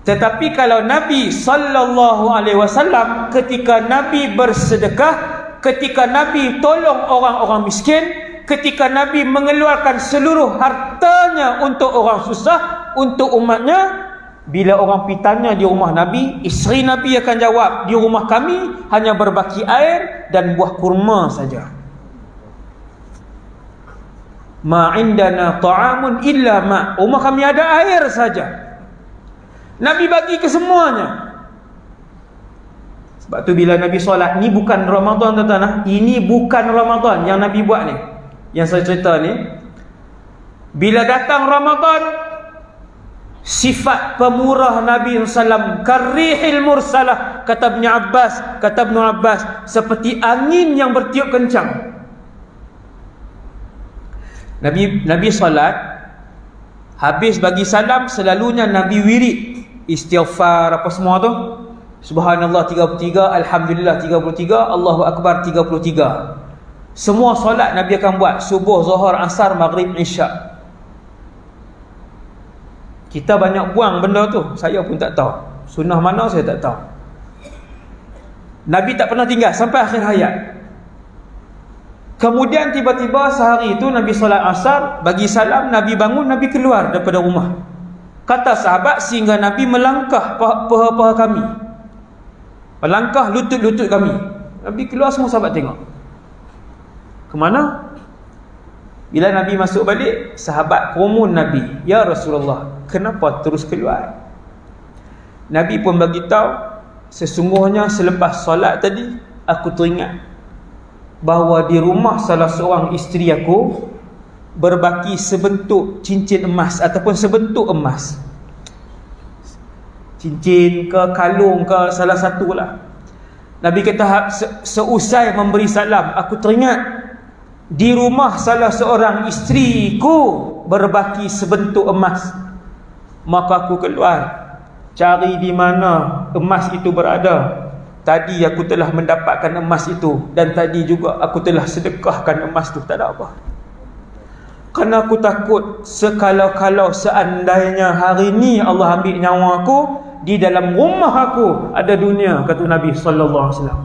A: Tetapi kalau Nabi sallallahu alaihi wasallam, ketika Nabi bersedekah, ketika Nabi tolong orang-orang miskin, ketika Nabi mengeluarkan seluruh hartanya untuk orang susah, untuk umatnya, bila orang pitanya di rumah Nabi, isteri Nabi akan jawab, di rumah kami hanya berbaki air dan buah kurma saja. Ma indana ta'amun illa ma. Rumah kami ada air saja. Nabi bagi ke semuanya. Sebab tu bila Nabi solat, ni bukan Ramadan tuan-tuan. Ini bukan Ramadan yang Nabi buat ni, yang saya cerita ni. Bila datang Ramadan, sifat pemurah Nabi SAW, karrihil mursalah, kata Ibn Abbas, seperti angin yang bertiup kencang. Nabi salat, habis bagi salam, selalunya Nabi wirid, istighfar apa semua tu, subhanallah 33, alhamdulillah 33, Allahu akbar 33. Semua solat Nabi akan buat, subuh, zuhur, asar, maghrib, isyak. Kita banyak buang benda tu, saya pun tak tahu. Sunnah mana saya tak tahu. Nabi tak pernah tinggal sampai akhir hayat. Kemudian tiba-tiba sehari itu Nabi solat asar, bagi salam, Nabi bangun, Nabi keluar daripada rumah. Kata sahabat, sehingga Nabi melangkah paha-paha kami, melangkah lutut-lutut kami. Nabi keluar, semua sahabat tengok. Kemana? Bila Nabi masuk balik, sahabat kumun Nabi, ya Rasulullah, kenapa terus keluar? Nabi pun beritahu, sesungguhnya selepas solat tadi, aku teringat bahawa di rumah salah seorang isteri aku berbaki sebentuk cincin emas ataupun sebentuk emas, cincin ke kalung ke salah satu lah. Nabi kata, seusai memberi salam, aku teringat di rumah salah seorang isteriku berbaki sebentuk emas. Maka aku keluar cari di mana emas itu berada. Tadi aku telah mendapatkan emas itu, dan tadi juga aku telah sedekahkan emas itu. Tak ada apa. Kerana aku takut sekalau-kalau seandainya hari ini Allah ambil nyawa aku, di dalam rumah aku ada dunia, kata Nabi sallallahu alaihi wasallam.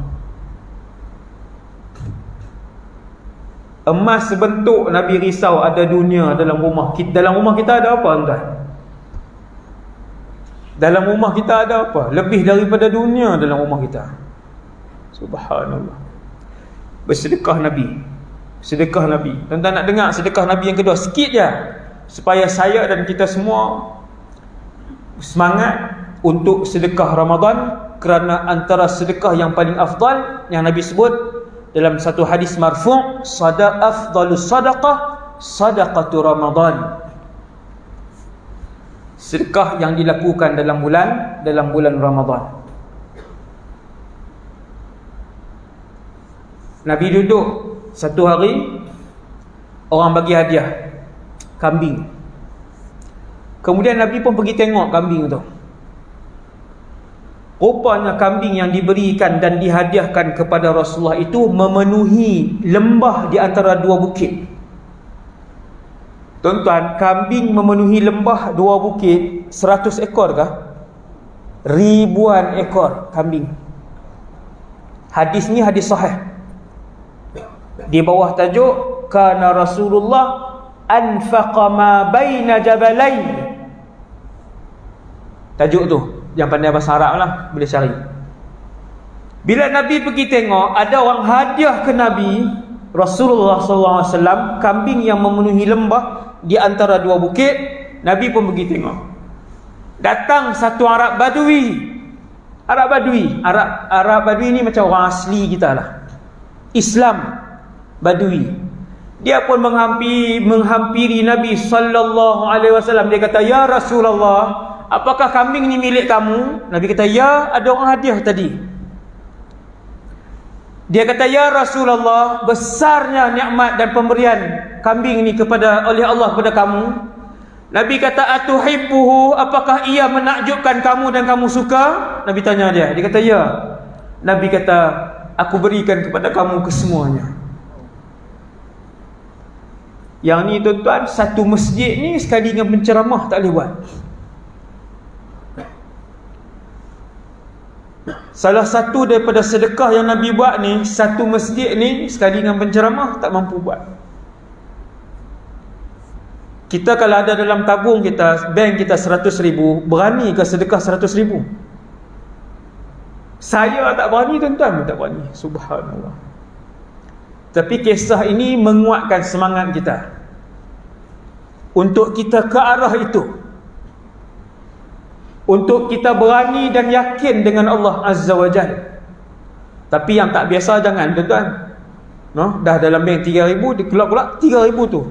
A: Emas sebentuk, Nabi risau ada dunia dalam rumah kita. Dalam rumah kita ada apa tuan? Dalam rumah kita ada apa? Lebih daripada dunia dalam rumah kita. Subhanallah. Bersedekah Nabi. sedekah Nabi. Tuan-tuan nak dengar sedekah Nabi yang kedua sikit je, supaya saya dan kita semua semangat untuk sedekah Ramadan, kerana antara sedekah yang paling afdal yang Nabi sebut dalam satu hadis marfu', afdalus sadaqah sadaqatu Ramadan. Sedekah yang dilakukan dalam bulan Ramadan. Nabi duduk satu hari, orang bagi hadiah kambing. Kemudian Nabi pun pergi tengok kambing tu. Rupanya kambing yang diberikan dan dihadiahkan kepada Rasulullah itu memenuhi lembah di antara dua bukit. Tuan-tuan, kambing memenuhi lembah dua bukit 100 ekor kah? Ribuan ekor kambing. Hadis ni hadis sahih. Di bawah tajuk kana Rasulullah anfaqa ma baina jabalain. Tajuk tu yang pandai bahasa Arab lah, boleh cari. Bila Nabi pergi tengok, ada orang hadiah ke Nabi Rasulullah SAW kambing yang memenuhi lembah di antara dua bukit. Nabi pun pergi tengok. Datang satu Arab Badui. Arab Badui ni macam orang asli kita lah, Islam Badui. Dia pun menghampiri Nabi SAW. Dia kata, "Ya Rasulullah, apakah kambing ni milik kamu?" Nabi kata, "Ya, ada orang hadiah tadi." Dia kata, "Ya Rasulullah, besarnya nikmat dan pemberian kambing ni oleh Allah kepada kamu." Nabi kata, "Atuhibbuhu, apakah ia menakjubkan kamu dan kamu suka?" Nabi tanya dia. Dia kata, "Ya." Nabi kata, "Aku berikan kepada kamu kesemuanya." Yang ni tuan-tuan, satu masjid ni sekali dengan penceramah tak boleh buat. Salah satu daripada sedekah yang Nabi buat ni, satu masjid ni sekali dengan penceramah tak mampu buat. Kita kalau ada dalam tabung kita, bank kita 100,000, berani ke sedekah 100,000? Saya tak berani, tuan-tuan, tak berani. Subhanallah. Tapi kisah ini menguatkan semangat kita untuk kita ke arah itu, untuk kita berani dan yakin dengan Allah Azza wa Jalla. Tapi yang tak biasa jangan, tuan-tuan. No, dah dalam bank 3,000, dia keluar 3,000 tu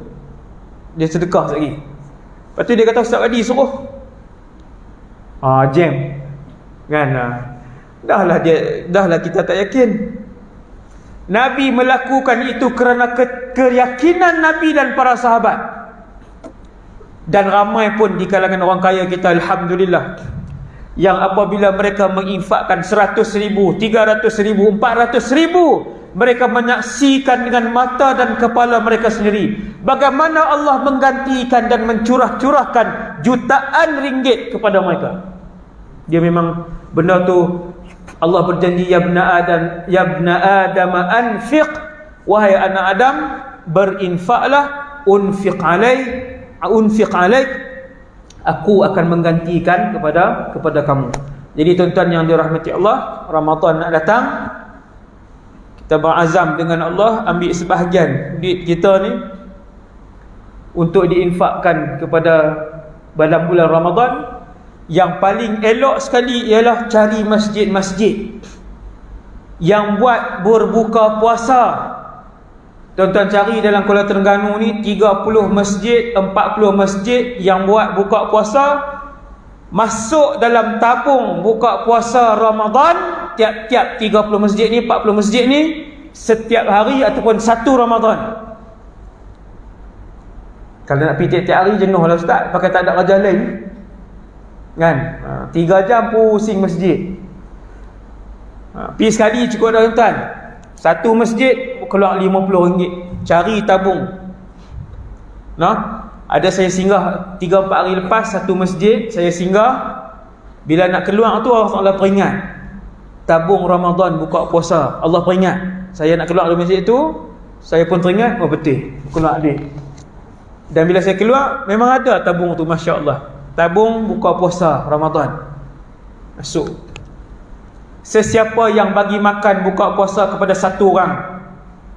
A: dia sedekah lagi. Lepas tu dia kata, "Ustaz Wadi suruh." Jam. Kan? Dahlah kita tak yakin. Nabi melakukan itu kerana keyakinan Nabi dan para sahabat. Dan ramai pun di kalangan orang kaya kita, alhamdulillah, yang apabila mereka menginfakkan 100,000, 300,000, 400,000, mereka menyaksikan dengan mata dan kepala mereka sendiri bagaimana Allah menggantikan dan mencurah-curahkan jutaan ringgit kepada mereka. Dia memang benda tu Allah berjanji, "Ya ibna Adam anfiq." Wahai anak Adam, berinfaklah, unfiq alaik, aku akan menggantikan kepada kamu. Jadi tuan-tuan yang dirahmati Allah, Ramadan nak datang, kita berazam dengan Allah ambil sebahagian duit kita ni untuk diinfakkan kepada dalam bulan Ramadan. Yang paling elok sekali ialah cari masjid-masjid yang buat berbuka puasa. Tuan-tuan cari dalam Kuala Terengganu ni 30 masjid, 40 masjid yang buat buka puasa. Masuk dalam tabung buka puasa Ramadan, tiap-tiap 30 masjid ni, 40 masjid ni, setiap hari ataupun satu Ramadan. Kalau nak pergi tiap-tiap hari jenuh lah Ustaz, pakai tak ada kerja lain kan, 3 jam pusing masjid. Pergi sekali cukup dah tuan-tuan. Satu masjid keluar RM50. Cari tabung. Ada saya singgah 3-4 hari lepas satu masjid, saya singgah. Bila nak keluar tu Allah peringat, tabung Ramadan buka puasa. Allah peringat saya nak keluar dari masjid tu. Saya pun teringat, betul keluar adik. Dan bila saya keluar, memang ada tabung tu, Masya Allah. Tabung buka puasa Ramadan masuk. Sesiapa yang bagi makan buka puasa kepada satu orang,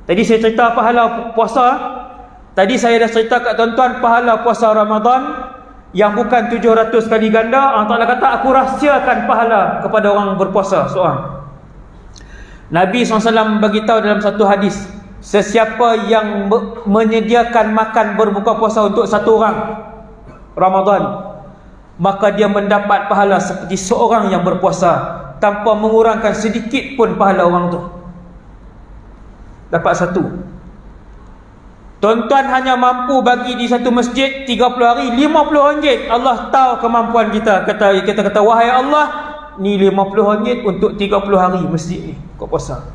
A: Tadi saya cerita pahala puasa. Tadi saya dah cerita kat tuan-tuan pahala puasa Ramadan yang bukan 700 kali ganda. Allah Ta'ala kata, aku rahsiakan pahala kepada orang berpuasa seorang. Nabi SAW beritahu dalam satu hadis, sesiapa yang menyediakan makan berbuka puasa untuk satu orang Ramadan, maka dia mendapat pahala seperti seorang yang berpuasa tanpa mengurangkan sedikit pun pahala orang tu. Dapat satu. Tuan-tuan hanya mampu bagi di satu masjid 30 hari RM50. Allah tahu kemampuan kita. Kita kata, wahai Allah, ni RM50 untuk 30 hari masjid ni buka puasa.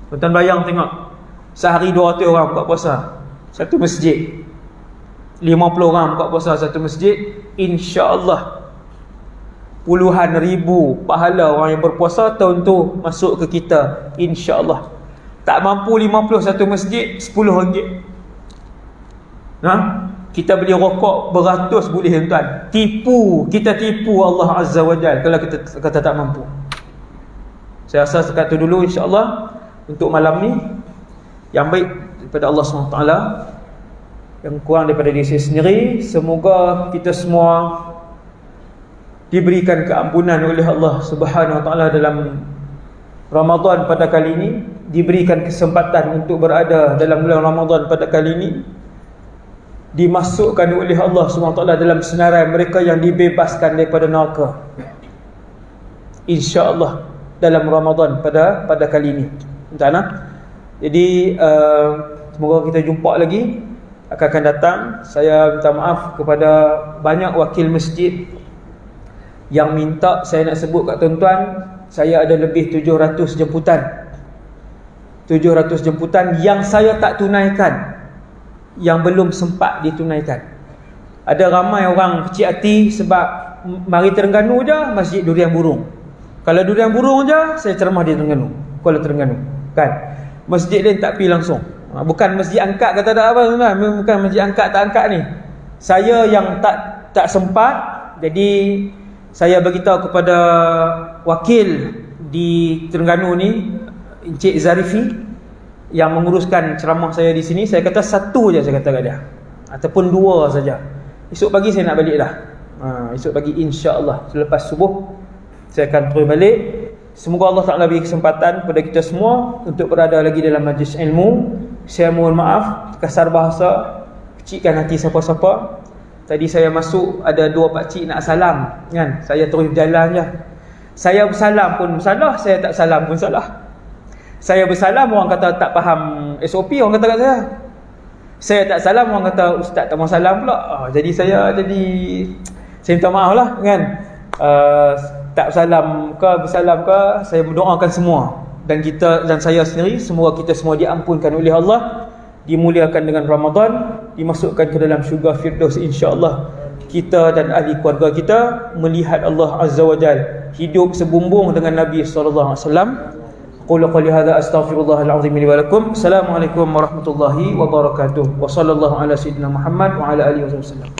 A: Tuan-tuan bayang tengok, sehari 200 orang buka puasa satu masjid, 50 orang buka puasa satu masjid, insya-Allah puluhan ribu pahala orang yang berpuasa tahun tu masuk ke kita, insya-Allah. Tak mampu 50 satu masjid, RM10. Kita beli rokok beratus boleh tuan. Kita tipu Allah Azza wa Jalla kalau kita kata tak mampu. Saya rasa sekat tu dulu, insya-Allah untuk malam ni. Yang baik daripada Allah SWT, yang kurang daripada diri saya sendiri. Semoga kita semua diberikan keampunan oleh Allah Subhanahu Wa Taala dalam Ramadan pada kali ini, diberikan kesempatan untuk berada dalam bulan Ramadan pada kali ini, dimasukkan oleh Allah SWT dalam senarai mereka yang dibebaskan daripada neraka, insya-Allah dalam Ramadan pada kali ini. Jadi semoga kita jumpa lagi akan datang. Saya minta maaf kepada banyak wakil masjid yang minta saya nak sebut kat tuan-tuan. Saya ada lebih 700 jemputan. 700 jemputan yang saya tak tunaikan, yang belum sempat ditunaikan. Ada ramai orang kecil hati sebab mari Terengganu je masjid Durian Burung. Kalau Durian Burung je saya ceramah di Terengganu, Kuala Terengganu, kan? Masjid lain tak pergi langsung. Bukan masjid angkat kata tak apa tuan, bukan masjid angkat tak angkat ni. Saya yang tak sempat, jadi saya beritahu kepada wakil di Terengganu ni, Encik Zarifi, yang menguruskan ceramah saya di sini. Saya kata satu je saya kata kat dia, ataupun dua saja. Esok pagi saya nak balik dah. Esok pagi insya-Allah selepas subuh saya akan terus balik. Semoga Allah Ta'ala beri kesempatan kepada kita semua untuk berada lagi dalam majlis ilmu. Saya mohon maaf kasar bahasa, kecilkan hati siapa-siapa. Tadi saya masuk, ada dua pakcik nak salam, kan? Saya terus jalan je. Saya bersalam pun salah, saya tak salam pun salah. Saya bersalam, orang kata tak faham SOP, orang kata kat saya. Saya tak salam, orang kata ustaz tak mau salam pula. Jadi saya minta maaf lah, kan? Tak bersalam ke, bersalam ke, saya mendoakan semua. Dan saya sendiri, semoga kita semua diampunkan oleh Allah, dimuliakan dengan Ramadan, dimasukkan ke dalam syurga Firdaus, insya-Allah. Kita dan ahli keluarga kita melihat Allah Azza wa Jalla, hidup sebumbung dengan Nabi sallallahu alaihi wasallam. Qul qali hadza astaghfirullahal azim li wa lakum. Assalamualaikum warahmatullahi wabarakatuh. Wa sallallahu ala sayyidina Muhammad wa ala alihi wasallam.